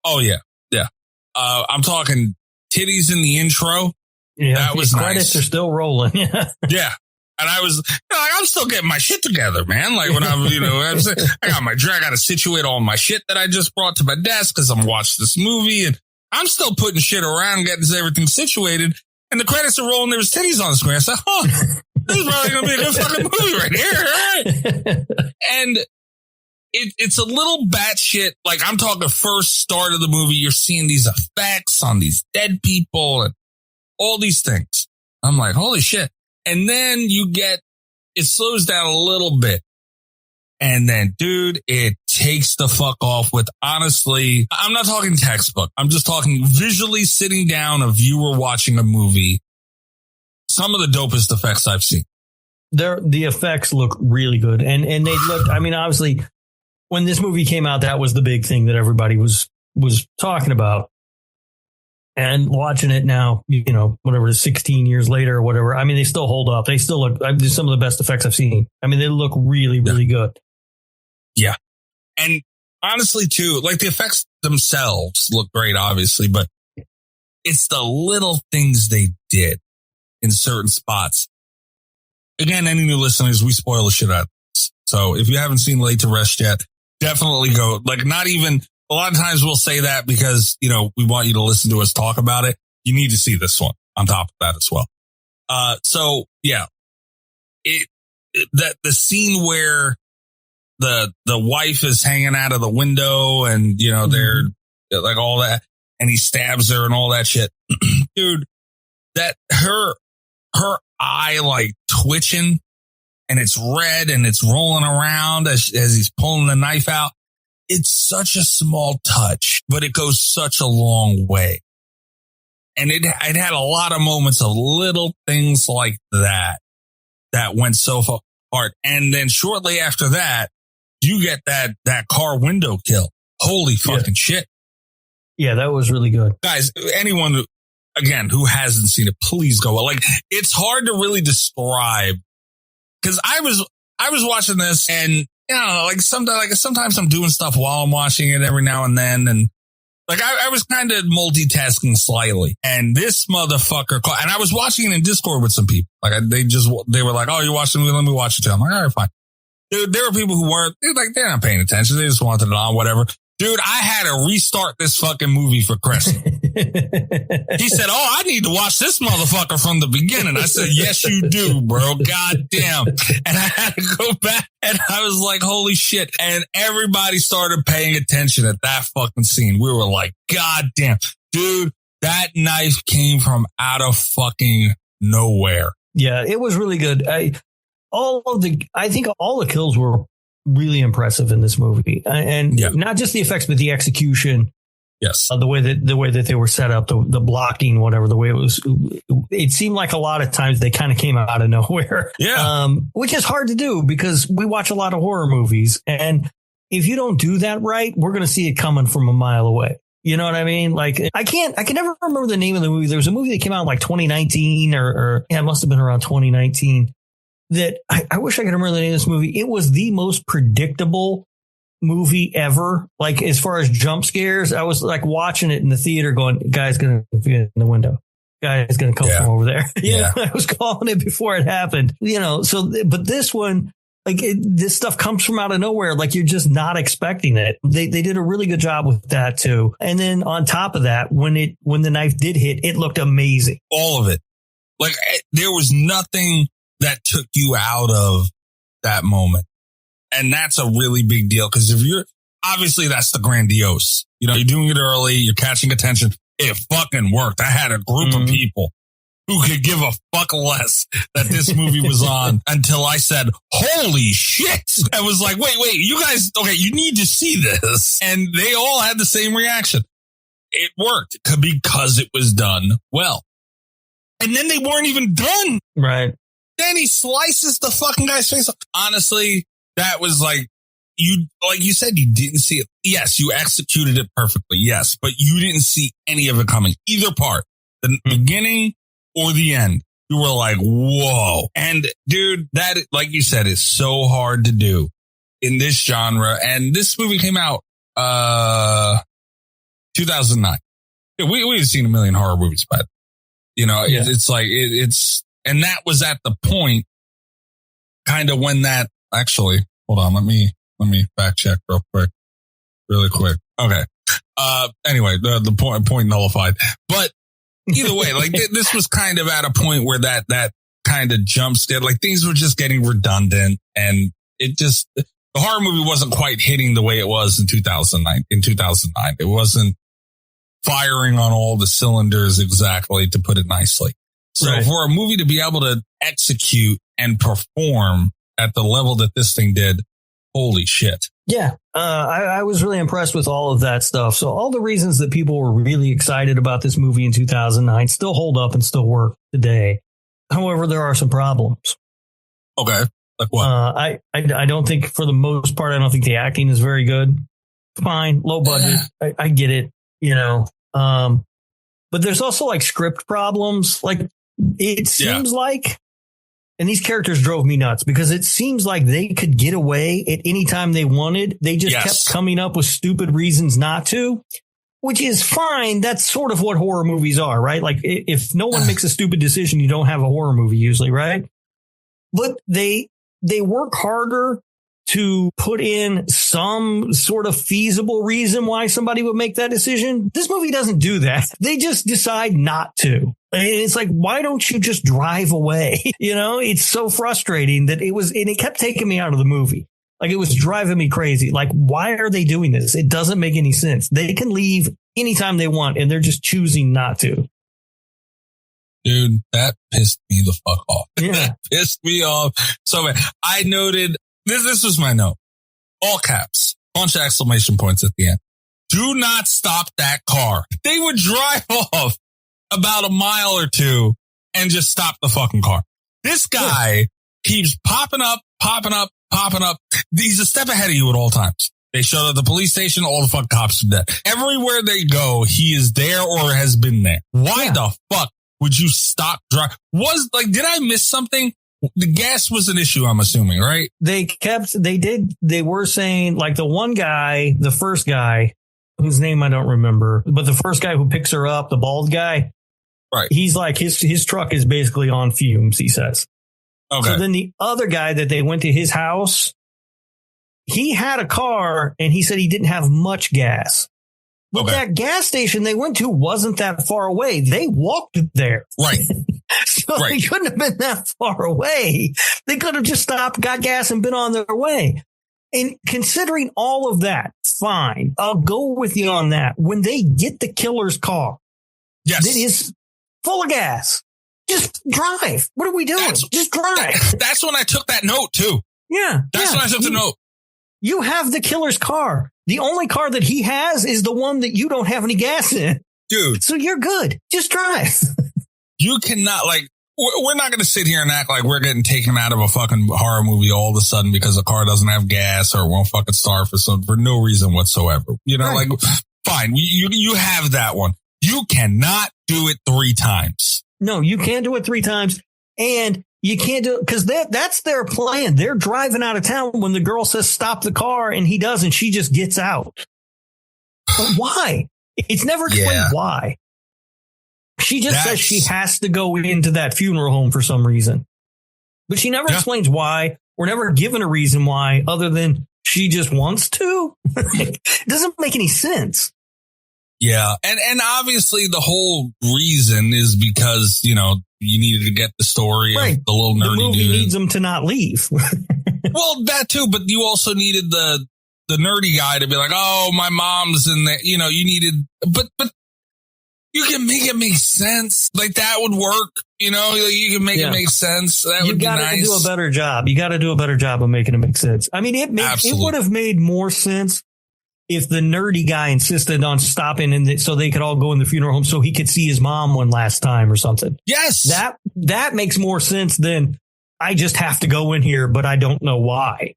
Oh, yeah. Yeah. I'm talking titties in the intro. Yeah. That was credits nice. Are still rolling. Yeah. Yeah. And I was, I'm still getting my shit together, man. Like when I'm, I got my drink, I got to situate all my shit that I just brought to my desk because I'm watching this movie and I'm still putting shit around, getting everything situated. And the credits are rolling. There was titties on the screen. I said, this is probably going to be a good fucking movie right here. Right? And it's a little batshit. Like I'm talking first start of the movie. You're seeing these effects on these dead people and all these things. I'm like, holy shit. And then it slows down a little bit. And then, dude, it takes the fuck off with, honestly, I'm not talking textbook. I'm just talking visually sitting down, a viewer watching a movie. Some of the dopest effects I've seen. The effects look really good. And they look, I mean, obviously, when this movie came out, that was the big thing that everybody was talking about. And watching it now, whatever, 16 years later or whatever. I mean, they still hold up. They still look, some of the best effects I've seen. I mean, they look really, really good. Yeah. And honestly, too, like the effects themselves look great, obviously, but it's the little things they did in certain spots. Again, any new listeners, we spoil the shit out of this. So if you haven't seen Laid to Rest yet, definitely go. Like, not even, a lot of times we'll say that because, we want you to listen to us talk about it. You need to see this one on top of that as well. So yeah, the scene where the wife is hanging out of the window and, they're like all that, and he stabs her and all that shit. Dude, that her eye like twitching and it's red and it's rolling around as he's pulling the knife out. It's such a small touch, but it goes such a long way. And it had a lot of moments of little things like that went so far. And then shortly after that, you get that car window kill. Holy fucking shit. Yeah, that was really good. Guys, anyone, again, who hasn't seen it, please go. Like, it's hard to really describe because I was watching this and, sometimes I'm doing stuff while I'm watching it every now and then. And like, I was kind of multitasking slightly. And this motherfucker called, and I was watching it in Discord with some people. Like, they were like, oh, you're watching the movie? Let me watch it too. I'm like, all right, fine. There were people who weren't, they're not paying attention. They just wanted it on, whatever. Dude, I had to restart this fucking movie for Chris. He said, oh, I need to watch this motherfucker from the beginning. I said, yes, you do, bro. God damn. And I had to go back and I was like, holy shit. And everybody started paying attention at that fucking scene. We were like, God damn. Dude, that knife came from out of fucking nowhere. Yeah, it was really good. I think all the kills were really impressive in this movie, and not just the effects, but the execution. Yes, the way that they were set up, the blocking, whatever, the way it was. It seemed like a lot of times they kind of came out of nowhere. Yeah, which is hard to do because we watch a lot of horror movies, and if you don't do that right, we're going to see it coming from a mile away. You know what I mean? Like, I can never remember the name of the movie. There was a movie that came out in like 2019 or it must have been around 2019. That I wish I could remember the name of this movie. It was the most predictable movie ever. Like, as far as jump scares, I was like watching it in the theater going, guy's going to be in the window. Guy's going to come from over there. I was calling it before it happened, but this one, like, this stuff comes from out of nowhere. Like, you're just not expecting it. They did a really good job with that too. And then on top of that, when the knife did hit, it looked amazing. All of it. Like, there was nothing that took you out of that moment. And that's a really big deal. Cause obviously that's the grandiose, you're doing it early, you're catching attention. It fucking worked. I had a group of people who could give a fuck less that this movie was on until I said, holy shit. I was like, wait, you guys, okay, you need to see this. And they all had the same reaction. It worked because it was done well. And then they weren't even done. Right. Then he slices the fucking guy's face up. Honestly, that was like you said, you didn't see it. Yes, you executed it perfectly. Yes, but you didn't see any of it coming. Either part, the beginning or the end. You were like, whoa. And dude, that, like you said, is so hard to do in this genre. And this movie came out 2009. We've seen a million horror movies, but it's like it's. And that was at the point kind of when that actually, hold on, let me fact check really quick. Okay. Anyway, the point nullified, but either way, like this was kind of at a point where that kind of jump scare, like things were just getting redundant, and the horror movie wasn't quite hitting the way it was in 2009. It wasn't firing on all the cylinders exactly, to put it nicely. So Right. for a movie to be able to execute and perform at the level that this thing did, holy shit. Yeah, I was really impressed with all of that stuff. So all the reasons that people were really excited about this movie in 2009 still hold up and still work today. However, there are some problems. Okay. Like what? I don't think, for the most part, I don't think the acting is very good. Fine, low budget. I get it, you know. But there's also like script problems. Like it seems like, and these characters drove me nuts because it seems like they could get away at any time they wanted. They just kept coming up with stupid reasons not to, which is fine. That's sort of what horror movies are, right? Like if no one makes a stupid decision, you don't have a horror movie usually, right? But they work harder to put in some sort of feasible reason why somebody would make that decision. This movie doesn't do that. They just decide not to. And it's like, why don't you just drive away? You know, it's so frustrating that it kept taking me out of the movie. Like it was driving me crazy. Like, why are they doing this? It doesn't make any sense. They can leave anytime they want and they're just choosing not to. Dude, that pissed me the fuck off. Yeah. That pissed me off. So I noted, this was my note. All caps, bunch of exclamation points at the end. Do not stop that car. They would drive off about a mile or two and just stop the fucking car. This guy keeps popping up. He's a step ahead of you at all times. They showed at the police station, all the fucking cops are dead. Everywhere they go, he is there or has been there. Why the fuck would you stop driving? Did I miss something? The gas was an issue, I'm assuming, right? They were saying, like, the one guy, the first guy, whose name I don't remember, but the first guy who picks her up, the bald guy, right? He's like, his truck is basically on fumes, he says. Okay. So then the other guy that they went to his house, he had a car and he said he didn't have much gas. But that gas station they went to wasn't that far away. They walked there. Right. So they couldn't have been that far away. They could have just stopped, got gas, and been on their way. And considering all of that, fine. I'll go with you on that. When they get the killer's car, that is full of gas, just drive. What are we doing? Just drive. That's when I took that note, too. Yeah. That's when I took the note. You have the killer's car. The only car that he has is the one that you don't have any gas in. Dude. So you're good. Just drive. You cannot, we're not going to sit here and act like we're getting taken out of a fucking horror movie all of a sudden because a car doesn't have gas or won't fucking start for no reason whatsoever. You know, fine. You have that one. You cannot do it 3 times. No, you can't do it 3 times. And you can't do it because that's their plan. They're driving out of town when the girl says stop the car and he does, and she just gets out. But why? It's never explained why. She just says she has to go into that funeral home for some reason. But she never explains why. We're never given a reason why other than she just wants to. It doesn't make any sense. Yeah. And obviously the whole reason is because, you know, you needed to get the story of the little nerdy the movie dude. Needs them to not leave. Well, that too, but you also needed the nerdy guy to be like, oh, my mom's in there. You know, you needed, but you can make it make sense. Like that would work. You know, you can make it make sense. That would be nice. You got to do a better job. You got to do a better job of making it make sense. I mean, it would have made more sense if the nerdy guy insisted on stopping so they could all go in the funeral home so he could see his mom one last time or something. Yes. That makes more sense than I just have to go in here, but I don't know why.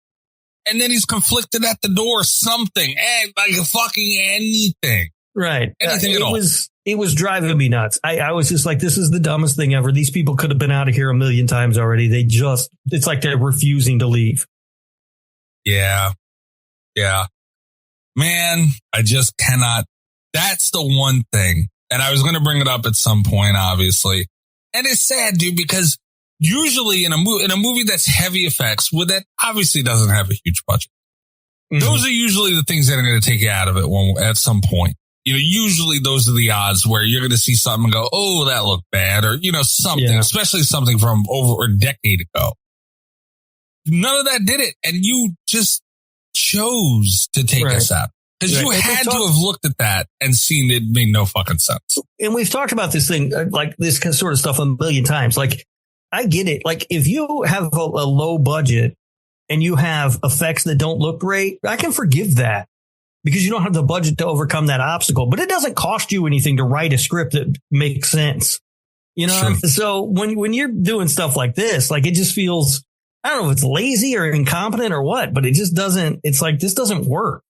And then he's conflicted at the door, something, like fucking anything. Right. Anything at all. It was driving me nuts. I was just like, this is the dumbest thing ever. These people could have been out of here a million times already. It's like they're refusing to leave. Yeah. Yeah. Man, I just cannot. That's the one thing. And I was going to bring it up at some point, obviously. And it's sad, dude, because usually in a movie that's heavy effects, with that obviously doesn't have a huge budget. Those are usually the things that are going to take you out of it at some point. Usually those are the odds where you're going to see something and go, oh, that looked bad, or, something, especially something from over a decade ago. None of that did it. And you just chose to take us out. Because you had to have looked at that and seen it made no fucking sense. And we've talked about this thing, like this sort of stuff a million times. Like, I get it. Like, if you have a low budget and you have effects that don't look great, I can forgive that because you don't have the budget to overcome that obstacle. But it doesn't cost you anything to write a script that makes sense. Sure. So when you're doing stuff like this, like, it just feels, I don't know if it's lazy or incompetent or what, but it just doesn't. It's like, this doesn't work.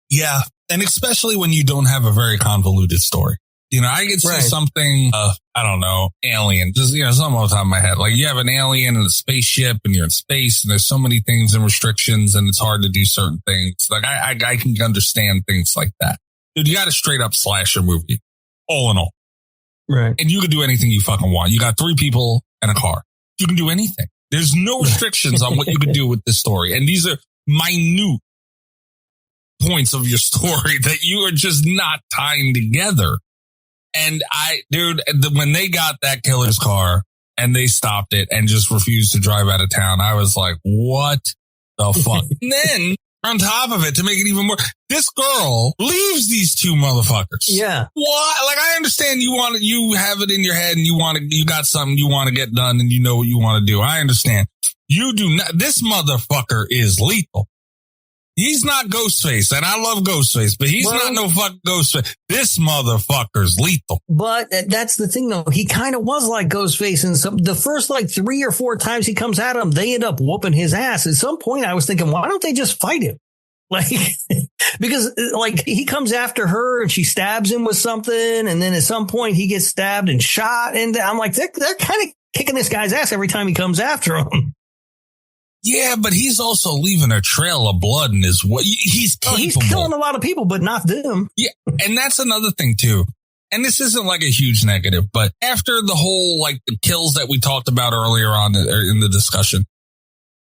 Yeah. And especially when you don't have a very convoluted story. I could see something, I don't know, alien, just, something off the top of my head. Like, you have an alien in a spaceship and you're in space and there's so many things and restrictions and it's hard to do certain things. Like, I can understand things like that. Dude, you got a straight up slasher movie, all in all. Right. And you can do anything you fucking want. You got 3 people and a car. You can do anything. There's no restrictions on what you can do with this story. And these are minute points of your story that you are just not tying together. And when they got that killer's car and they stopped it and just refused to drive out of town, I was like, what the fuck? And then on top of it, to make it even more, this girl leaves these 2 motherfuckers. Yeah. Why? Like, I understand you have it in your head and you got something you want to get done and you know what you want to do. I understand. You do not. This motherfucker is lethal. He's not Ghostface, and I love Ghostface, but he's not no fucking Ghostface. This motherfucker's lethal. But that's the thing, though. He kind of was like Ghostface, and the first 3 or 4 times he comes at him, they end up whooping his ass. At some point, I was thinking, why don't they just fight him? Like, because he comes after her and she stabs him with something, and then at some point he gets stabbed and shot, and I'm like, they're kind of kicking this guy's ass every time he comes after him. Yeah, but he's also leaving a trail of blood in his way. He's capable. He's killing a lot of people, but not them. Yeah, and that's another thing, too. And this isn't like a huge negative, but after the whole, the kills that we talked about earlier on in the discussion,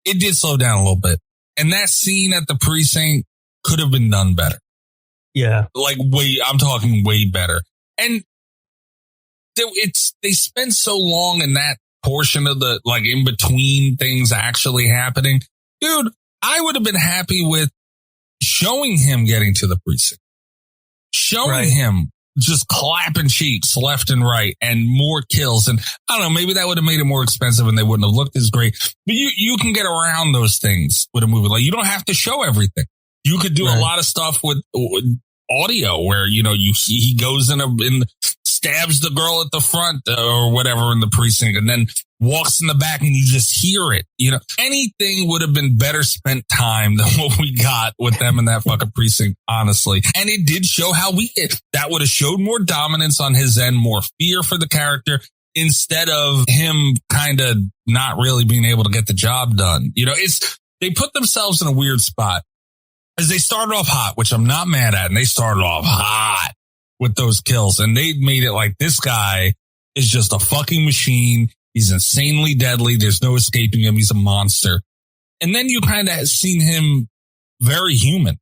it did slow down a little bit. And that scene at the precinct could have been done better. Yeah. I'm talking way better. And they spend so long in that portion of the in between things actually happening. Dude, I would have been happy with showing him getting to the precinct, showing him just clapping cheeks left and right and more kills. And I don't know, maybe that would have made it more expensive and they wouldn't have looked as great. But you can get around those things with a movie. Like, you don't have to show everything. You could do a lot of stuff with audio where, he goes in stabs the girl at the front or whatever in the precinct and then walks in the back and you just hear it. Anything would have been better spent time than what we got with them in that fucking precinct, honestly. And it did show how that would have showed more dominance on his end, more fear for the character instead of him kind of not really being able to get the job done. They put themselves in a weird spot as they started off hot, which I'm not mad at. And they started off hot with those kills. And they made it like this guy is just a fucking machine. He's insanely deadly. There's no escaping him. He's a monster. And then you kind of seen him very human.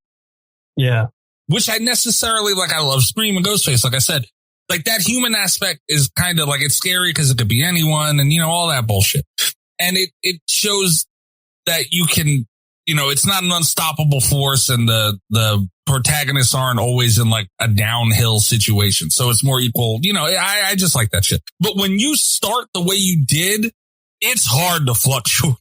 Yeah. Which I necessarily, I love Scream and Ghostface. Like I said, that human aspect is kind of it's scary because it could be anyone and, all that bullshit. And it shows that you can, it's not an unstoppable force and the protagonists aren't always in a downhill situation. So it's more equal. I just like that shit. But when you start the way you did, it's hard to fluctuate,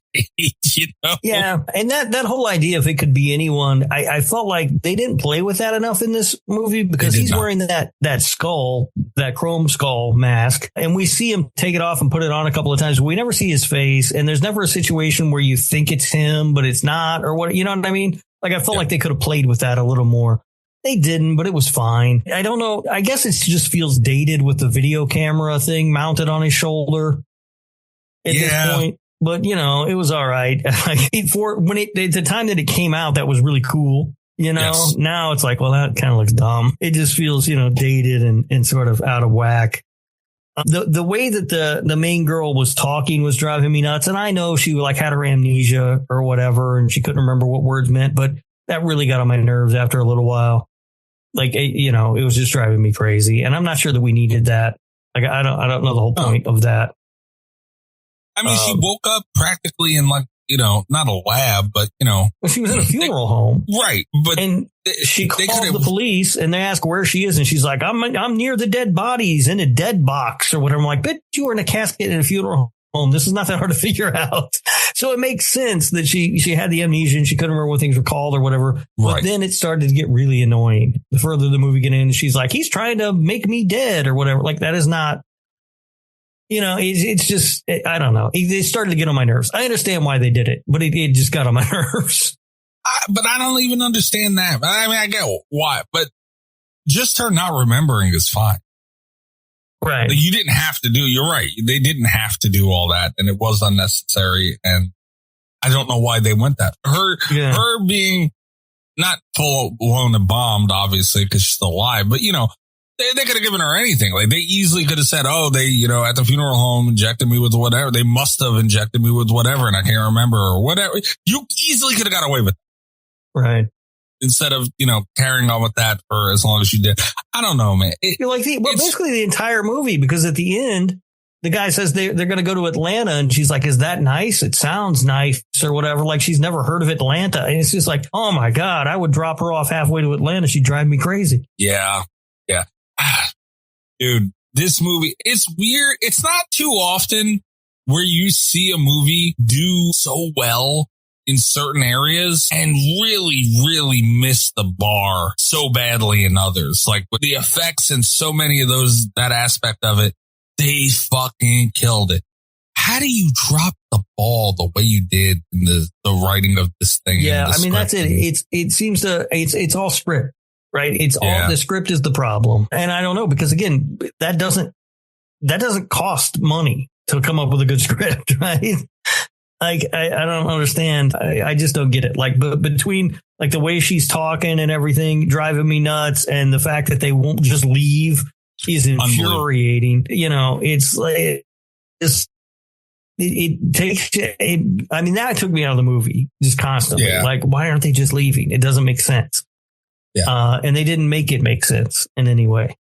Yeah. And that whole idea, if it could be anyone, I felt like they didn't play with that enough in this movie because he's wearing that skull, that chrome skull mask. And we see him take it off and put it on a couple of times. We never see his face. And there's never a situation where you think it's him, but it's not, or what, you know what I mean? I felt like they could have played with that a little more. They didn't, but it was fine. I don't know. I guess it just feels dated with the video camera thing mounted on his shoulder at this point. But, it was all right. The time that it came out, that was really cool. Yes. Now it's well, that kind of looks dumb. It just feels, dated and sort of out of whack. The way that the main girl was talking was driving me nuts. And I know she like had her amnesia or whatever, and she couldn't remember what words meant, but that really got on my nerves after a little while. Like, it was just driving me crazy. And I'm not sure that we needed that. Like, I don't know the whole point of that. I mean, she woke up practically in like, not a lab, but, she was in a funeral home. Right. But she called the police and they ask where she is. And she's like, I'm near the dead bodies in a dead box or whatever. I'm like, but you were in a casket in a funeral home. This is not that hard to figure out. So it makes sense that she had the amnesia and she couldn't remember what things were called or whatever. But then it started to get really annoying. The further the movie get in, she's like, he's trying to make me dead or whatever. Like, that is not, it's just, I don't know. It started to get on my nerves. I understand why they did it, but it just got on my nerves. But I don't even understand that. I mean, I get why, but just her not remembering is fine. Right. Like, you didn't have to do, you're right. They didn't have to do all that, and it was unnecessary. And I don't know why they went that. Her being not full blown and bombed, obviously, because she's still alive, but they could have given her anything. Like, they easily could have said, oh, they, at the funeral home injected me with whatever. They must have injected me with whatever, and I can't remember or whatever. You easily could have got away with it. Right. Instead of, carrying on with that for as long as you did. I don't know, man. Basically the entire movie, because at the end, the guy says they're going to go to Atlanta, and she's like, is that nice? It sounds nice or whatever. Like, she's never heard of Atlanta. And it's just like, oh my God, I would drop her off halfway to Atlanta. She'd drive me crazy. Yeah. Yeah. Dude, this movie, it's weird. It's not too often where you see a movie do so well in certain areas and really, really miss the bar so badly in others. Like, with the effects and so many of those, that aspect of it, they fucking killed it. How do you drop the ball the way you did in the writing of this thing? Yeah, I mean, that's it. It seems to, it's all script, right? It's all, the script is the problem. And I don't know, because again, that doesn't cost money to come up with a good script, right? Like, I don't understand. I just don't get it. Like, but between like the way she's talking and everything driving me nuts, and the fact that they won't just leave is infuriating. It's like, it takes, I mean, that took me out of the movie just constantly. Yeah. Like, why aren't they just leaving? It doesn't make sense. Yeah. And they didn't make it make sense in any way.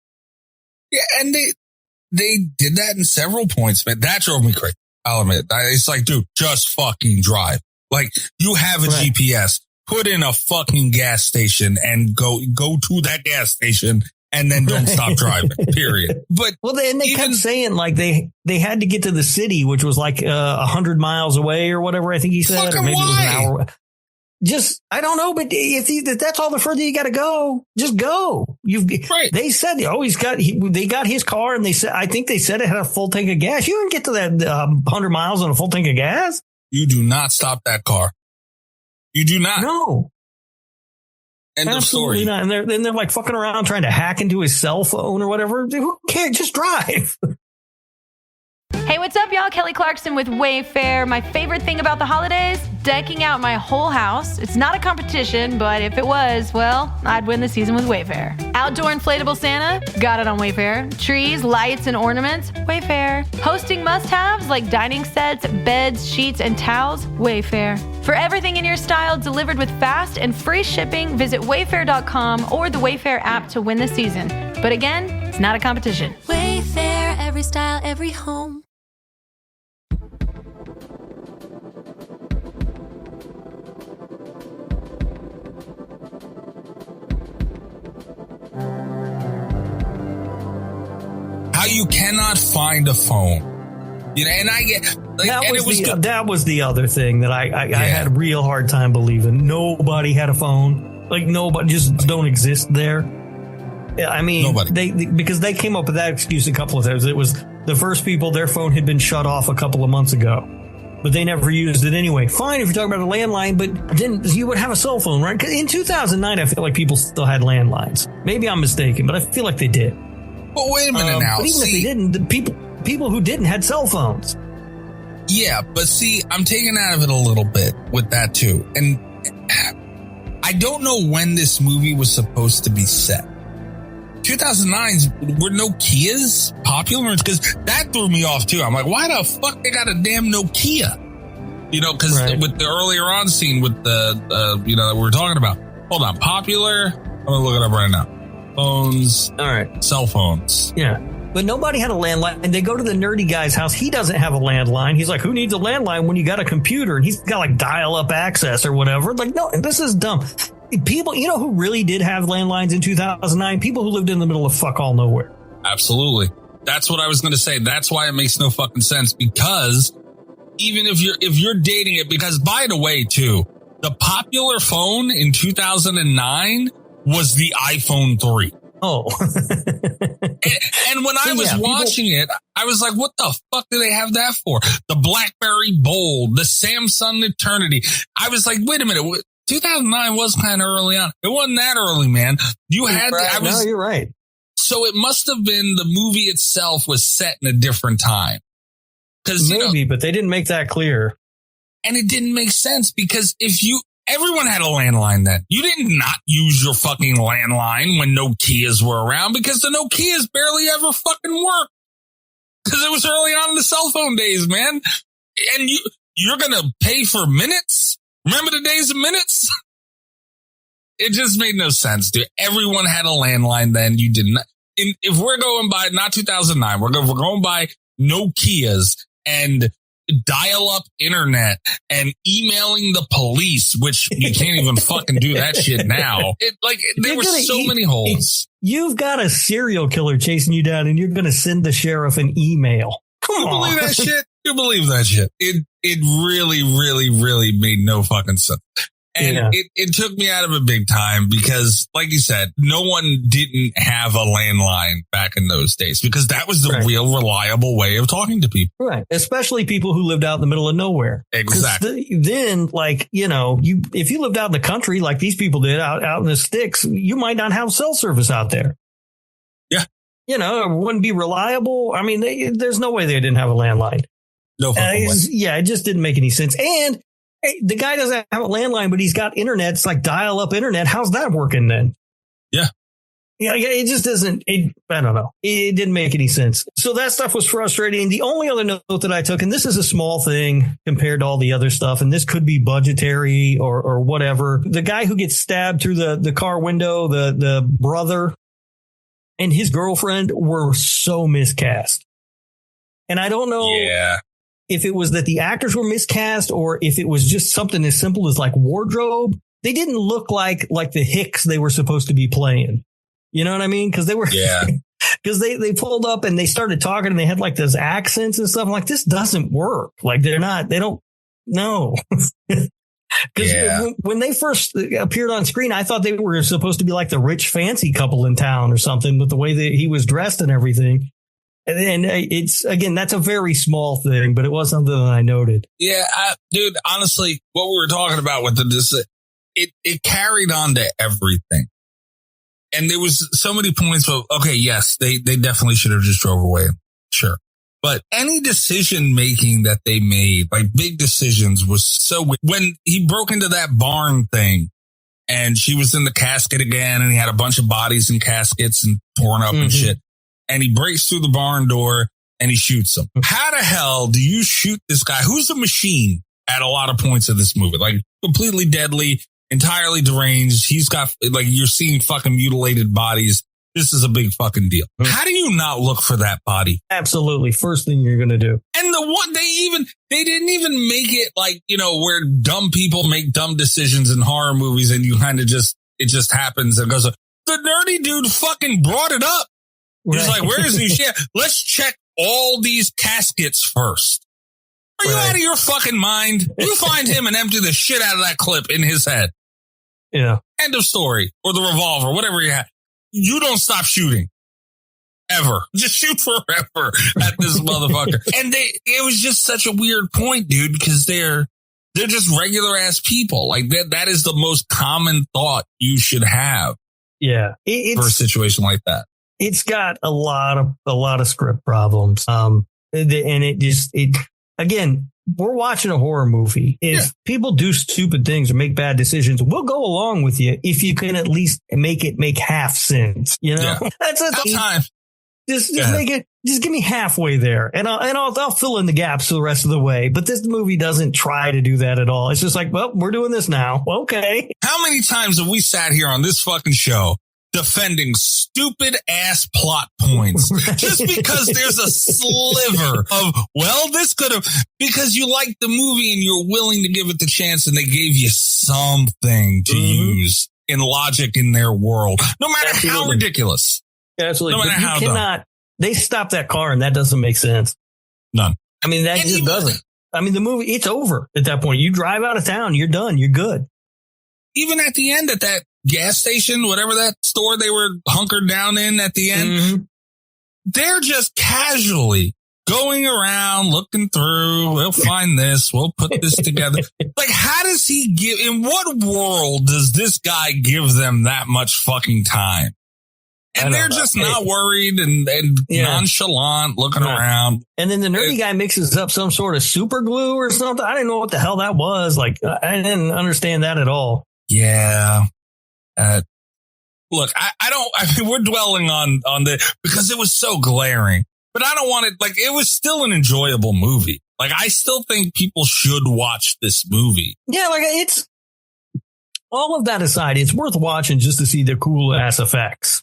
Yeah. And they did that in several points, man. That drove me crazy. I'll admit. It's like, dude, just fucking drive. Like, you have a GPS, put in a fucking gas station and go to that gas station and then don't stop driving, period. But then they kept saying like they had to get to the city, which was like 100 miles away or whatever. I think he said, or maybe it was an hour. Just, I don't know, but if that's all the further you got to go, just go. They said, they got his car, and I think they said it had a full tank of gas. You didn't get to that 100 miles on a full tank of gas. You do not stop that car. You do not. No. End of story. Not. And they're like fucking around trying to hack into his cell phone or whatever. Who cares? Just drive. Hey, what's up, y'all? Kelly Clarkson with Wayfair. My favorite thing about the holidays? Decking out my whole house. It's not a competition, but if it was, well, I'd win the season with Wayfair. Outdoor inflatable Santa? Got it on Wayfair. Trees, lights, and ornaments? Wayfair. Hosting must-haves like dining sets, beds, sheets, and towels? Wayfair. For everything in your style delivered with fast and free shipping, visit Wayfair.com or the Wayfair app to win the season. But again, it's not a competition. Wayfair, every style, every home. How you cannot find a phone. And I get like, that was the other thing that I had a real hard time believing. Nobody had a phone. Like, nobody, just don't exist there. I mean, because they came up with that excuse a couple of times. It was the first people, their phone had been shut off a couple of months ago, but they never used it anyway. Fine if you're talking about a landline, but then you would have a cell phone, right? 'Cause in 2009, I feel like people still had landlines. Maybe I'm mistaken, but I feel like they did. But wait a minute now. But even if they didn't, the people who didn't had cell phones. Yeah, but see, I'm taken out of it a little bit with that too. And I don't know when this movie was supposed to be set. 2009s, were Nokias popular? Because that threw me off too. I'm like, why the fuck they got a damn Nokia? You know, because with the earlier on scene with the, you know, that we were talking about. Hold on. Popular. I'm going to look it up right now. Phones. All right. Cell phones. Yeah. But nobody had a landline. And they go to the nerdy guy's house. He doesn't have a landline. He's like, who needs a landline when you got a computer? And he's got like dial-up access or whatever. Like, no, this is dumb. People, you know who really did have landlines in 2009? People who lived in the middle of fuck all nowhere. Absolutely. That's what I was going to say. That's why it makes no fucking sense, because even if you're dating it, because by the way, too, the popular phone in 2009 was the iPhone 3. Oh. and when I was watching it, I was like, what the fuck do they have that for? The BlackBerry Bold, the Samsung Eternity. I was like, wait a minute. 2009 was kind of early on. It wasn't that early, man. You had no, you're right. So it must have been the movie itself was set in a different time. Maybe, but they didn't make that clear. And it didn't make sense, because everyone had a landline then. You did not use your fucking landline when Nokias were around, because the Nokias barely ever fucking worked. Because it was early on in the cell phone days, man. And you're going to pay for minutes? Remember the days of minutes? It just made no sense, dude. Everyone had a landline then. You didn't. If we're going by, not 2009, we're going by Nokias and dial-up internet and emailing the police, which you can't even fucking do that shit now. There were so many holes. You've got a serial killer chasing you down, and you're going to send the sheriff an email. Come on. Believe that shit? You believe that shit? It really, really, really made no fucking sense. And it took me out of it big time, because, like you said, no one didn't have a landline back in those days, because that was the real reliable way of talking to people. Right. Especially people who lived out in the middle of nowhere. Exactly. Then, like, you know, if you lived out in the country like these people did out in the sticks, you might not have cell service out there. Yeah. You know, it wouldn't be reliable. I mean, there's no way they didn't have a landline. No fucking way. Yeah, it just didn't make any sense. And the guy doesn't have a landline, but he's got internet. It's like dial-up internet. How's that working then? Yeah. Yeah, it just doesn't. I don't know. It didn't make any sense. So that stuff was frustrating. The only other note that I took, and this is a small thing compared to all the other stuff, and this could be budgetary or whatever. The guy who gets stabbed through the car window, the brother and his girlfriend were so miscast. And I don't know. Yeah. If it was that the actors were miscast, or if it was just something as simple as like wardrobe. They didn't look like the Hicks they were supposed to be playing. You know what I mean? Because they were, because they pulled up and they started talking and they had like those accents and stuff. I'm like, this doesn't work. Like they don't know. Because when they first appeared on screen, I thought they were supposed to be like the rich fancy couple in town or something, with the way that he was dressed and everything. And it's, again, that's a very small thing, but it was something that I noted. Yeah, dude, honestly, what we were talking about with it carried on to everything. And there was so many points of, okay, yes, they definitely should have just drove away. Sure. But any decision making that they made, like big decisions, was so weird. When he broke into that barn thing and she was in the casket again, and he had a bunch of bodies in caskets and torn up and shit. And he breaks through the barn door and he shoots him. How the hell do you shoot this guy who's a machine at a lot of points of this movie? Like completely deadly, entirely deranged. He's got, like, you're seeing fucking mutilated bodies. This is a big fucking deal. How do you not look for that body? Absolutely. First thing you're going to do. And they didn't even make it like, you know, where dumb people make dumb decisions in horror movies and you kind of it just happens and goes, the nerdy dude fucking brought it up. He's like, where is he? Yeah, let's check all these caskets first. Are you out of your fucking mind? You find him and empty the shit out of that clip in his head. Yeah. End of story. Or the revolver, whatever you have. You don't stop shooting. Ever. Just shoot forever at this motherfucker. And it was just such a weird point, dude, because they're just regular ass people. Like that is the most common thought you should have. Yeah. For a situation like that. It's got a lot of script problems. And again, we're watching a horror movie. If people do stupid things or make bad decisions, we'll go along with you if you can at least make it make half sense. You know, that's the time. Just make it. Just give me halfway there, and I'll fill in the gaps the rest of the way. But this movie doesn't try to do that at all. It's just like, well, we're doing this now. Okay. How many times have we sat here on this fucking show defending stupid ass plot points just because there's a sliver of, well, this could have, because you like the movie and you're willing to give it the chance and they gave you something to use in logic in their world, no matter how ridiculous. Absolutely. No matter how dumb. They stop that car and that doesn't make sense. None. I mean, that just doesn't. I mean, the movie, it's over at that point. You drive out of town, you're done, you're good. Even at the end at that gas station, whatever that store they were hunkered down in at the end, they're just casually going around, looking through, we'll find this, we'll put this together. Like, how does he give, in what world does this guy give them that much fucking time? And they're just not worried and nonchalant looking around. And then the nerdy guy mixes up some sort of super glue or something. I didn't know what the hell that was. Like, I didn't understand that at all. Yeah. Look, I mean, we're dwelling on the, because it was so glaring, but I don't want it, like, it was still an enjoyable movie. Like, I still think people should watch this movie. Yeah, like, it's, all of that aside, it's worth watching just to see the cool ass effects.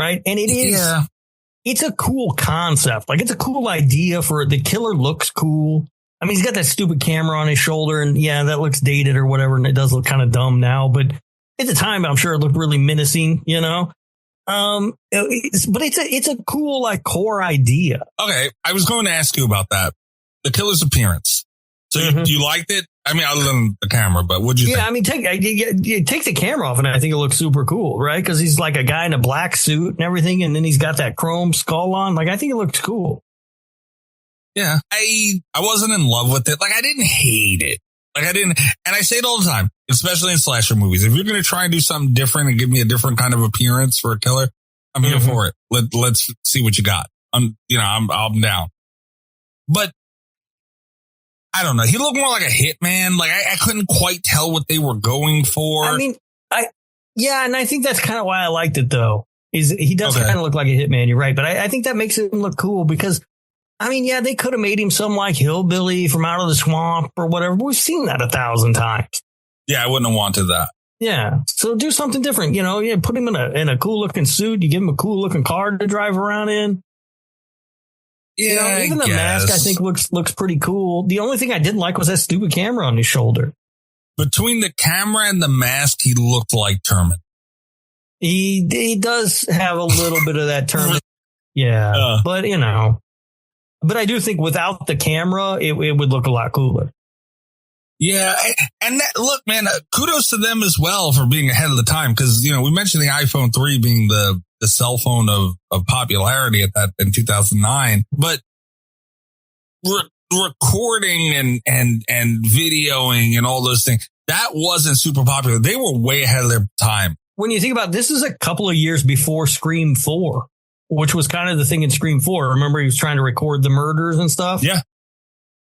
Right. And it is, it's a cool concept. Like, it's a cool idea for the killer looks cool. I mean, he's got that stupid camera on his shoulder and that looks dated or whatever. And it does look kind of dumb now, but at the time, I'm sure it looked really menacing, you know? But it's a cool, like, core idea. Okay. I was going to ask you about that. The killer's appearance. So you liked it? I mean, other than the camera, but what'd you think? Yeah, I mean, take the camera off and I think it looks super cool, right? Because he's like a guy in a black suit and everything. And then he's got that chrome skull on. Like, I think it looks cool. Yeah. I wasn't in love with it. Like, I didn't hate it. Like, I didn't. And I say it all the time, especially in slasher movies. If you're going to try and do something different and give me a different kind of appearance for a killer, I'm here for it. Let's see what you got. I'm down. But I don't know. He looked more like a hitman. Like, I couldn't quite tell what they were going for. I mean, and I think that's kind of why I liked it, though. Is he does kind of look like a hitman. You're right. But I think that makes him look cool because, I mean, they could have made him some like hillbilly from out of the swamp or whatever. We've seen that 1,000 times. Yeah, I wouldn't have wanted that. Yeah. So do something different. You know, put him in a cool looking suit. You give him a cool looking car to drive around in. Yeah, even the mask, I think, looks pretty cool. The only thing I didn't like was that stupid camera on his shoulder. Between the camera and the mask, he looked like Terminator. He does have a little bit of that Terminator. Yeah, but but I do think without the camera, it would look a lot cooler. Yeah, and look, man, kudos to them as well for being ahead of the time because we mentioned the iPhone 3 being the cell phone of popularity at that in 2009, but recording and videoing and all those things, that wasn't super popular. They were way ahead of their time. When you think about it, this is a couple of years before Scream 4, which was kind of the thing in Scream 4. Remember, he was trying to record the murders and stuff. Yeah.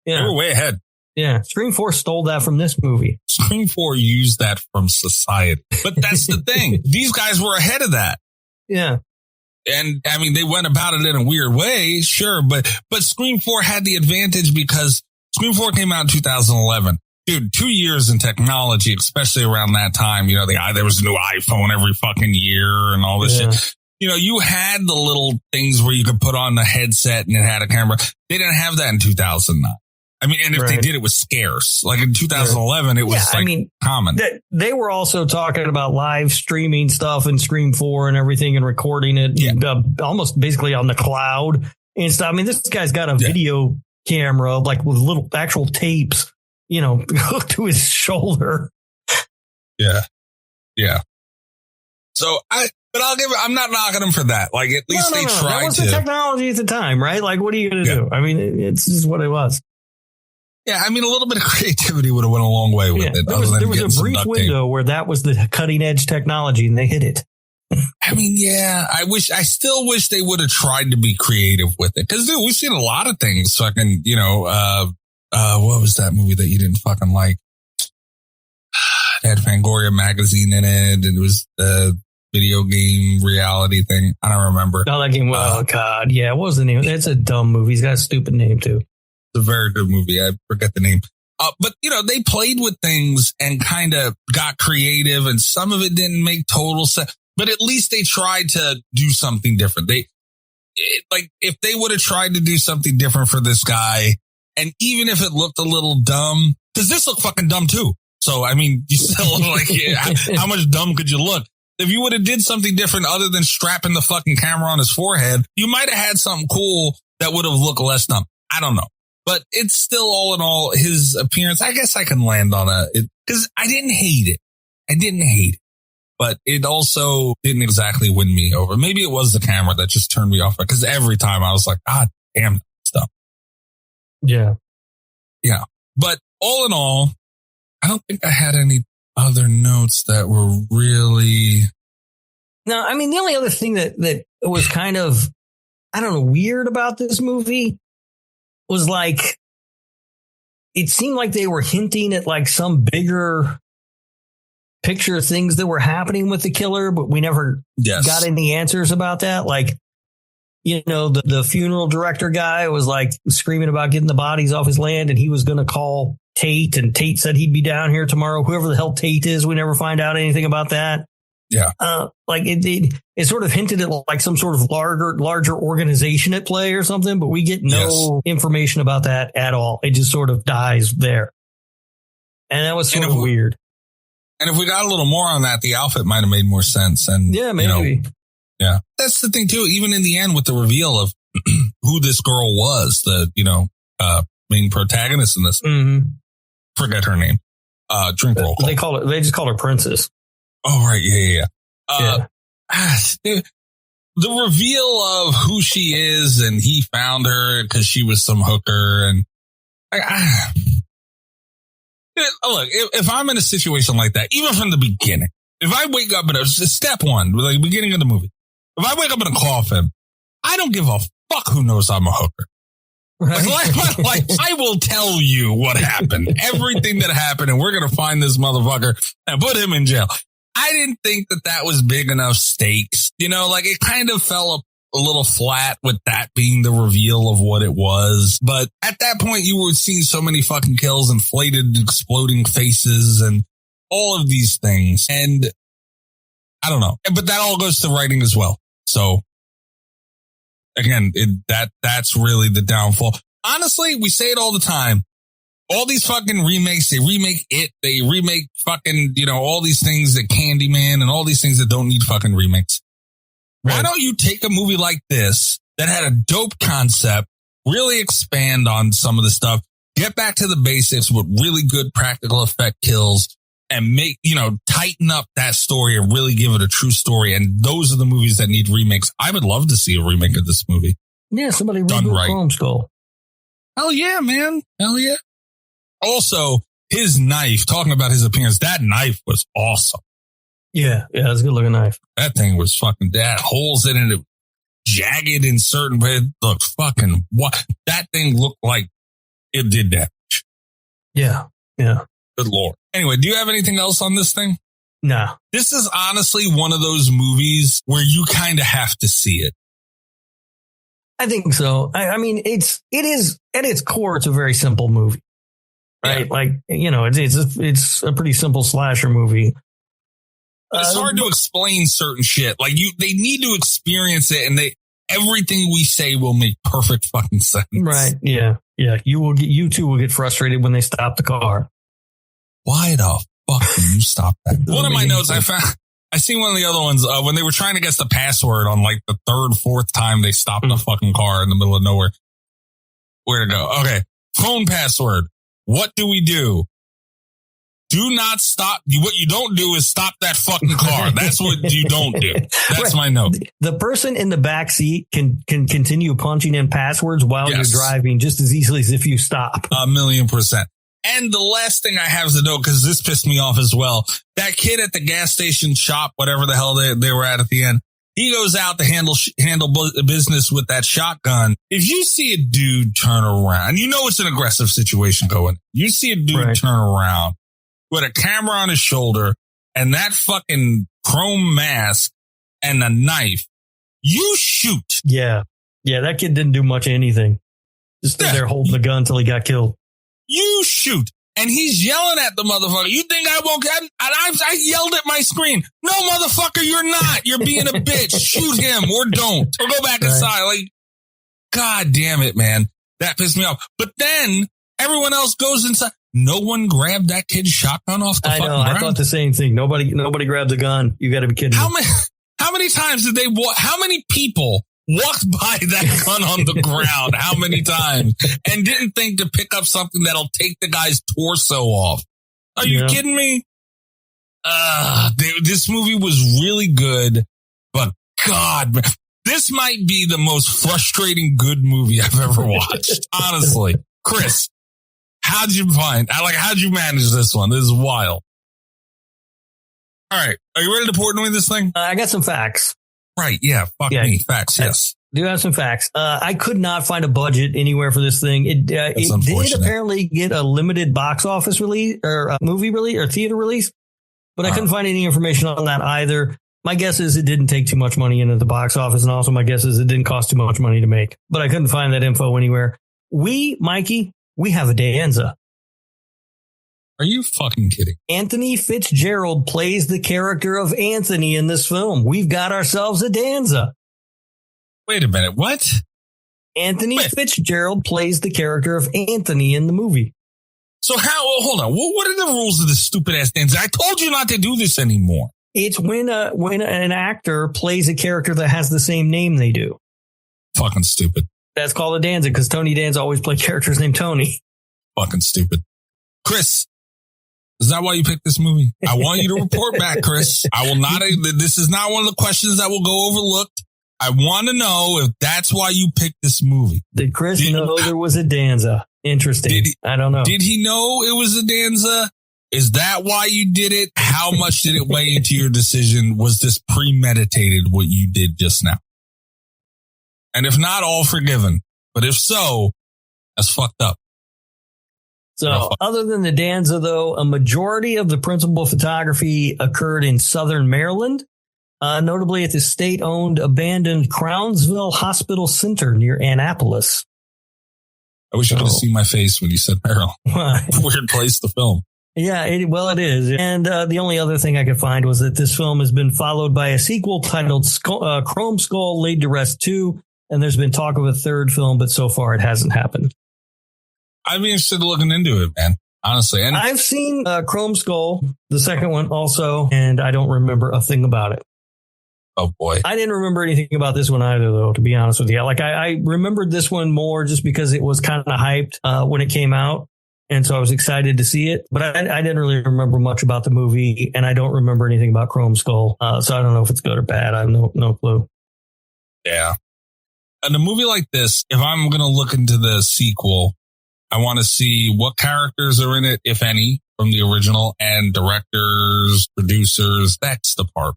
They were way ahead. Yeah, Scream 4 stole that from this movie. Scream 4 used that from society. But that's the thing. These guys were ahead of that. Yeah. And I mean, they went about it in a weird way, sure. But Scream 4 had the advantage because Scream 4 came out in 2011. Dude, 2 years in technology, especially around that time, there was a new iPhone every fucking year and all this shit. You had the little things where you could put on the headset and it had a camera. They didn't have that in 2009. I mean, and if they did, it was scarce. Like in 2011, it was common. They were also talking about live streaming stuff in Scream 4 and everything and recording it almost basically on the cloud and stuff. I mean, this guy's got a video camera, like with little actual tapes, hooked to his shoulder. Yeah. Yeah. So I'm not knocking him for that. Like, at least they tried to. That was the technology at the time, right? Like, what are you going to do? I mean, it's just what it was. Yeah, I mean, a little bit of creativity would have went a long way with it. There was a brief window where that was the cutting edge technology, and they hit it. I mean, I still wish they would have tried to be creative with it. Because, dude, we've seen a lot of things fucking, what was that movie that you didn't fucking like? It had Fangoria magazine in it. It was the video game reality thing. I don't remember. Oh, that game. Oh, God. Yeah. What was the name? It's a dumb movie. He's got a stupid name, too. It's a very good movie. I forget the name. But, they played with things and kind of got creative, and some of it didn't make total sense. But at least they tried to do something different. If they would have tried to do something different for this guy, and even if it looked a little dumb, because this looked fucking dumb too. So, I mean, you still like, how much dumb could you look? If you would have did something different other than strapping the fucking camera on his forehead, you might have had something cool that would have looked less dumb. I don't know. But it's still, all in all, his appearance, I guess I can land on because I didn't hate it. But it also didn't exactly win me over. Maybe it was the camera that just turned me off, because every time I was like, God damn stuff. Yeah. Yeah. But all in all, I don't think I had any other notes that were really. No, I mean, the only other thing that was kind of, I don't know, weird about this movie was like, it seemed like they were hinting at like some bigger picture things that were happening with the killer, but we never got any answers about that. Like, the funeral director guy was like screaming about getting the bodies off his land, and he was going to call Tate, and Tate said he'd be down here tomorrow. Whoever the hell Tate is, we never find out anything about that. Yeah. It sort of hinted at like some sort of larger organization at play or something, but we get no information about that at all. It just sort of dies there. And that was sort of weird. And if we got a little more on that, the outfit might have made more sense. And yeah, maybe. Yeah. That's the thing too. Even in the end with the reveal of who this girl was, the, main protagonist in this, forget her name, drink roll call. They just call her Princess. Oh, right. Yeah. The reveal of who she is, and he found her because she was some hooker. And look, if I'm in a situation like that, even from the beginning, if I wake up in step one, like beginning of the movie, if I wake up in a coffin, I don't give a fuck who knows I'm a hooker. Right. Like, I will tell you what happened, everything that happened, and we're going to find this motherfucker and put him in jail. I didn't think that was big enough stakes. It kind of fell a little flat with that being the reveal of what it was. But at that point, you were seeing so many fucking kills, inflated, exploding faces, and all of these things. And I don't know. But that all goes to writing as well. So again, that's really the downfall. Honestly, we say it all the time. All these fucking remakes, they remake it. They remake fucking, all these things, that Candyman and all these things that don't need fucking remakes. Right. Why don't you take a movie like this that had a dope concept, really expand on some of the stuff, get back to the basics with really good practical effect kills, and make, tighten up that story and really give it a true story. And those are the movies that need remakes. I would love to see a remake of this movie. Yeah, somebody reboot Chrome Skull. Hell yeah, man. Hell yeah. Also, his knife, talking about his appearance, that knife was awesome. Yeah, it was a good looking knife. That thing was fucking, that holes in it, jagged in certain ways. Look, fucking, what? That thing looked like it did damage. Yeah. Good Lord. Anyway, do you have anything else on this thing? No. This is honestly one of those movies where you kind of have to see it. I think so. I mean, it is at its core, it's a very simple movie. Right. Yeah. It's a pretty simple slasher movie. It's hard to explain certain shit. Like they need to experience it, and everything we say will make perfect fucking sense. Right. Yeah. Yeah. You two will get frustrated when they stop the car. Why the fuck do you stop that? One of my notes I seen one of the other ones when they were trying to guess the password on like the third, fourth time they stopped the fucking car in the middle of nowhere. Where to go? Okay. Phone password. What do we do? Do not stop. What you don't do is stop that fucking car. That's what you don't do. That's my note. The person in the back seat can continue punching in passwords while you're driving just as easily as if you stop. 1,000,000%. And the last thing I have to note, because this pissed me off as well, that kid at the gas station shop, whatever the hell they were at the end, He goes out to handle business with that shotgun. If you see a dude turn around, and you know it's an aggressive situation going, you see a dude turn around with a camera on his shoulder and that fucking chrome mask and a knife, you shoot. Yeah. Yeah, that kid didn't do much of anything. Just stood there holding the gun until he got killed. You shoot. And he's yelling at the motherfucker. You think I won't get? I yelled at my screen. No, motherfucker, you're not. You're being a bitch. Shoot him or don't. Or go back inside. Like, God damn it, man. That pissed me off. But then everyone else goes inside. No one grabbed that kid's shotgun off the fucking ground. I thought the same thing. Nobody grabbed the gun. You got to be kidding me. How many times did how many people walked by that gun on the ground? How many times? And didn't think to pick up something that'll take the guy's torso off. Are you kidding me? This movie was really good, but God, this might be the most frustrating good movie I've ever watched. Honestly. Chris, how'd you manage this one? This is wild. All right. Are you ready to pour me this thing? I got some facts. Right. Yeah. Fuck me. Facts. Yes. I do have some facts. I could not find a budget anywhere for this thing. It did apparently get a limited box office release or a movie release or theater release, but I couldn't find any information on that either. My guess is it didn't take too much money into the box office. And also my guess is it didn't cost too much money to make, but I couldn't find that info anywhere. Mikey, we have a Danza. Are you fucking kidding? Anthony Fitzgerald plays the character of Anthony in this film. We've got ourselves a Danza. Wait a minute. What? Anthony Fitzgerald plays the character of Anthony in the movie. So hold on. What are the rules of this stupid ass Danza? I told you not to do this anymore. It's when an actor plays a character that has the same name they do. Fucking stupid. That's called a Danza because Tony Danza always played characters named Tony. Fucking stupid. Chris. Is that why you picked this movie? I want you to report back, Chris. I will not. This is not one of the questions that will go overlooked. I want to know if that's why you picked this movie. Did Chris know there was a Danza? Interesting. I don't know. Did he know it was a Danza? Is that why you did it? How much did it weigh into your decision? Was this premeditated what you did just now? And if not, all forgiven. But if so, that's fucked up. So other than the Danza, though, a majority of the principal photography occurred in southern Maryland, notably at the state-owned abandoned Crownsville Hospital Center near Annapolis. I wish you could have seen my face when you said Maryland. Weird place to film. Yeah, it is. And the only other thing I could find was that this film has been followed by a sequel titled Chrome Skull Laid to Rest 2, and there's been talk of a third film, but so far it hasn't happened. I'd be interested in looking into it, man. Honestly. And I've seen Chrome Skull, the second one also, and I don't remember a thing about it. Oh, boy. I didn't remember anything about this one either, though, to be honest with you. Like, I remembered this one more just because it was kind of hyped when it came out. And so I was excited to see it. But I didn't really remember much about the movie, and I don't remember anything about Chrome Skull. So I don't know if it's good or bad. I have no clue. Yeah. And a movie like this, if I'm going to look into the sequel, I want to see what characters are in it, if any, from the original, and directors, producers. That's the part.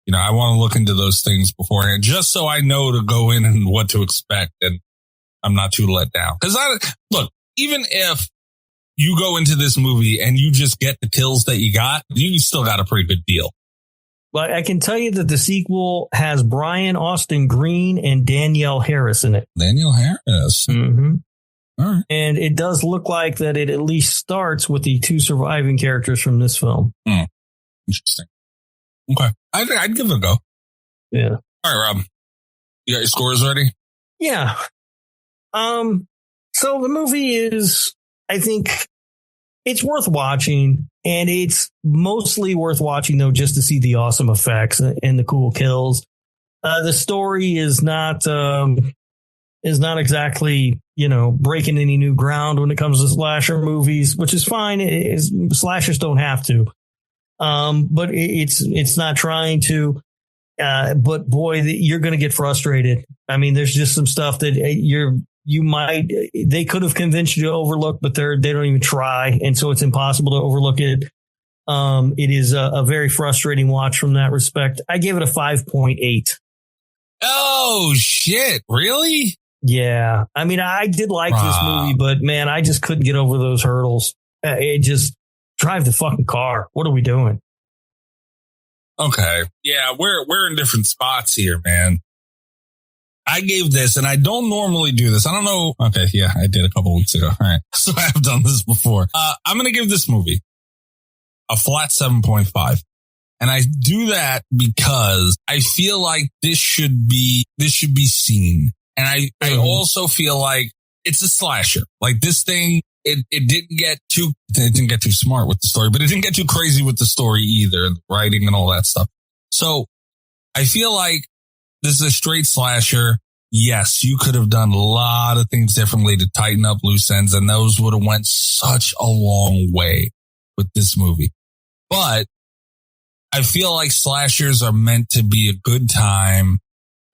You know, I want to look into those things beforehand, just so I know to go in and what to expect, and I'm not too let down. Because look, even if you go into this movie and you just get the kills that you still got a pretty good deal. Well, I can tell you that the sequel has Brian Austin Green and Danielle Harris in it. Danielle Harris. Mm-hmm. All right. And it does look like that it at least starts with the two surviving characters from this film. Interesting. Okay. I'd give it a go. Yeah. All right, Rob. You got your scores ready? Yeah. So the movie is, I think, it's worth watching, and it's mostly worth watching, though, just to see the awesome effects and the cool kills. The story is not exactly, breaking any new ground when it comes to slasher movies, which is fine. Slashers don't have to. But it's not trying to. But boy, you're going to get frustrated. I mean, there's just some stuff that they could have convinced you to overlook, but they don't even try. And so it's impossible to overlook it. It is a very frustrating watch from that respect. I gave it a 5.8. Oh, shit. Really? Yeah. I mean, I did like this movie, but man, I just couldn't get over those hurdles. It just drive the fucking car. What are we doing? Okay. Yeah, we're in different spots here, man. I gave this, and I don't normally do this. I don't know. Okay, yeah, I did a couple weeks ago. All right. So I have done this before. I'm going to give this movie a flat 7.5. And I do that because I feel like this should be seen. And I also feel like it's a slasher. Like this thing, it didn't get too smart with the story, but it didn't get too crazy with the story either, the writing and all that stuff. So I feel like this is a straight slasher. Yes, you could have done a lot of things differently to tighten up loose ends, and those would have went such a long way with this movie. But I feel like slashers are meant to be a good time.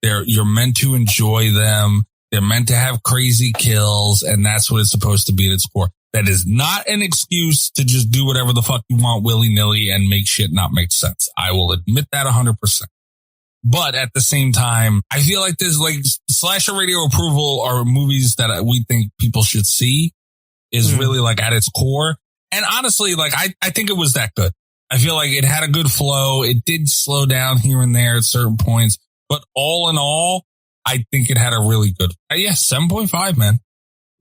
You're meant to enjoy them. They're meant to have crazy kills, and that's what it's supposed to be at its core. That is not an excuse to just do whatever the fuck you want willy-nilly and make shit not make sense. I will admit that 100%. But at the same time, I feel like there's like slasher radio approval are movies that we think people should see is really like at its core. And honestly, like I think it was that good. I feel like it had a good flow. It did slow down here and there at certain points, but all in all, I think it had a really good, 7.5, man.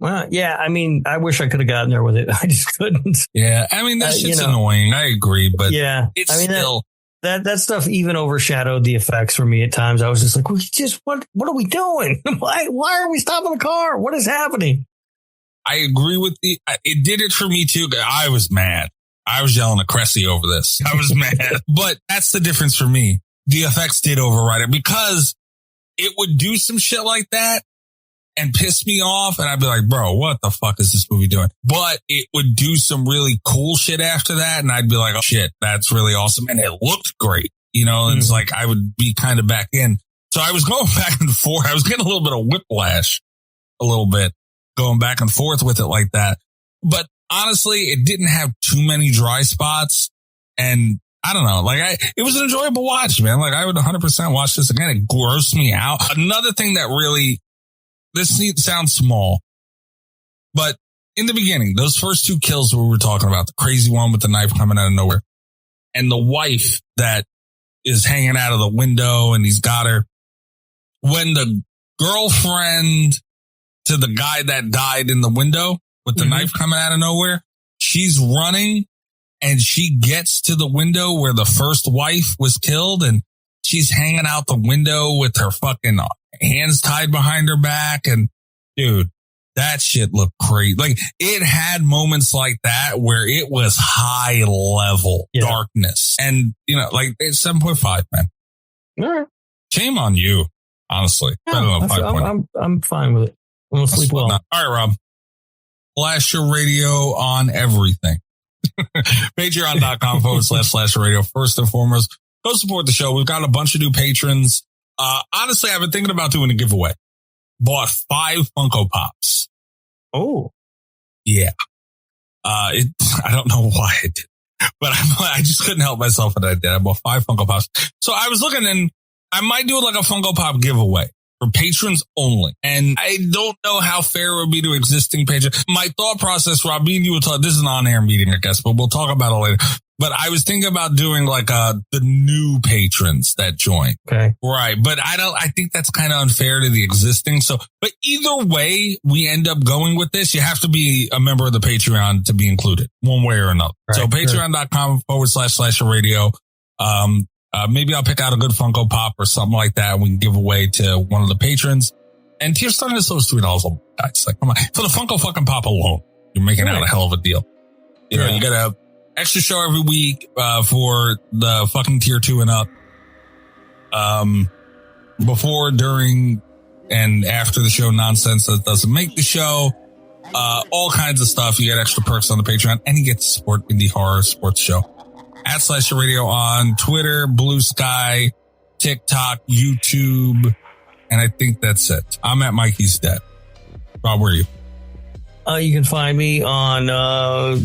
Well, yeah, I mean, I wish I could have gotten there with it. I just couldn't. Yeah, I mean, that shit's annoying. I agree, but yeah, it's still... That stuff even overshadowed the effects for me at times. I was just like, what are we doing? Why are we stopping the car? What is happening? I agree with it did it for me too. I was mad. I was yelling at Cressy over this. I was mad, but that's the difference for me. The effects did override it because it would do some shit like that and piss me off. And I'd be like, bro, what the fuck is this movie doing? But it would do some really cool shit after that. And I'd be like, oh shit, that's really awesome. And it looked great. You know, it's like I would be kind of back in. So I was going back and forth. I was getting a little bit of whiplash a little bit going back and forth with it like that. But honestly, it didn't have too many dry spots. And I don't know, it was an enjoyable watch, man. Like I would 100% watch this again. It grossed me out. Another thing that really, this sounds small, but in the beginning, those first two kills we were talking about, the crazy one with the knife coming out of nowhere and the wife that is hanging out of the window and he's got her. When the girlfriend to the guy that died in the window with the knife coming out of nowhere, she's running and she gets to the window where the first wife was killed and she's hanging out the window with her fucking hands tied behind her back. And dude, that shit looked crazy. Like it had moments like that where it was high level darkness. And it's 7.5, man. All right. Shame on you, honestly. Yeah, I don't know. I'm fine with it. I'm going to sleep well. All right, Rob. Slasher Radio on everything. Patreon.com/Slasher Radio. First and foremost, go support the show. We've got a bunch of new patrons. Honestly, I've been thinking about doing a giveaway. Bought 5 Funko Pops. Oh. Yeah. I don't know why I did, but I just couldn't help myself when I did. I bought 5 Funko Pops. So I was looking and I might do like a Funko Pop giveaway for patrons only. And I don't know how fair it would be to existing patrons. My thought process, Rob, me and you will talk, this is an on-air meeting, I guess, but we'll talk about it later. But I was thinking about doing like the new patrons that join. Okay. Right. But I think that's kind of unfair to the existing. So, but either way we end up going with this, you have to be a member of the Patreon to be included one way or another. Right, so patreon.com/Slasher Radio. Maybe I'll pick out a good Funko Pop or something like that. We can give away to one of the patrons. And tier starting is those $3 a month. It's like, come on. For the Funko fucking Pop alone, you're making out a hell of a deal. You know, you got a extra show every week for the fucking tier 2 and up. Before, during, and after the show nonsense that doesn't make the show. All kinds of stuff. You get extra perks on the Patreon, and you get to support Indie Horror Sports Show. @Slasher Radio on Twitter, Blue Sky, TikTok, YouTube, and I think that's it. I'm at Mikey's Dead. Rob, where are you? You can find me on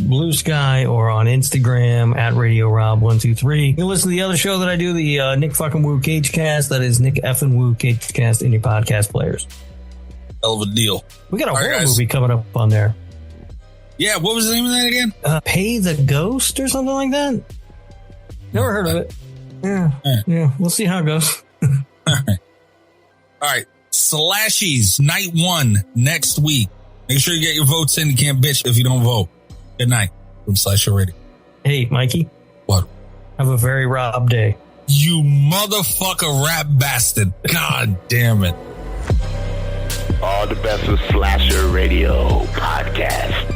Blue Sky or on Instagram at Radio Rob123. You can listen to the other show that I do, the Nick fucking Woo Cagecast. That is Nick effing Woo Cagecast in your podcast players. Hell of a deal. We got a horror movie coming up on there. Yeah, what was the name of that again? Pay the Ghost or something like that. Never heard of it. Yeah. We'll see how it goes. All right. Slashies, night 1 next week. Make sure you get your votes in. You can't bitch if you don't vote. Good night from Slasher Radio. Hey, Mikey. What? Have a very Rob day. You motherfucker rap bastard. God damn it. All the best with Slasher Radio Podcast.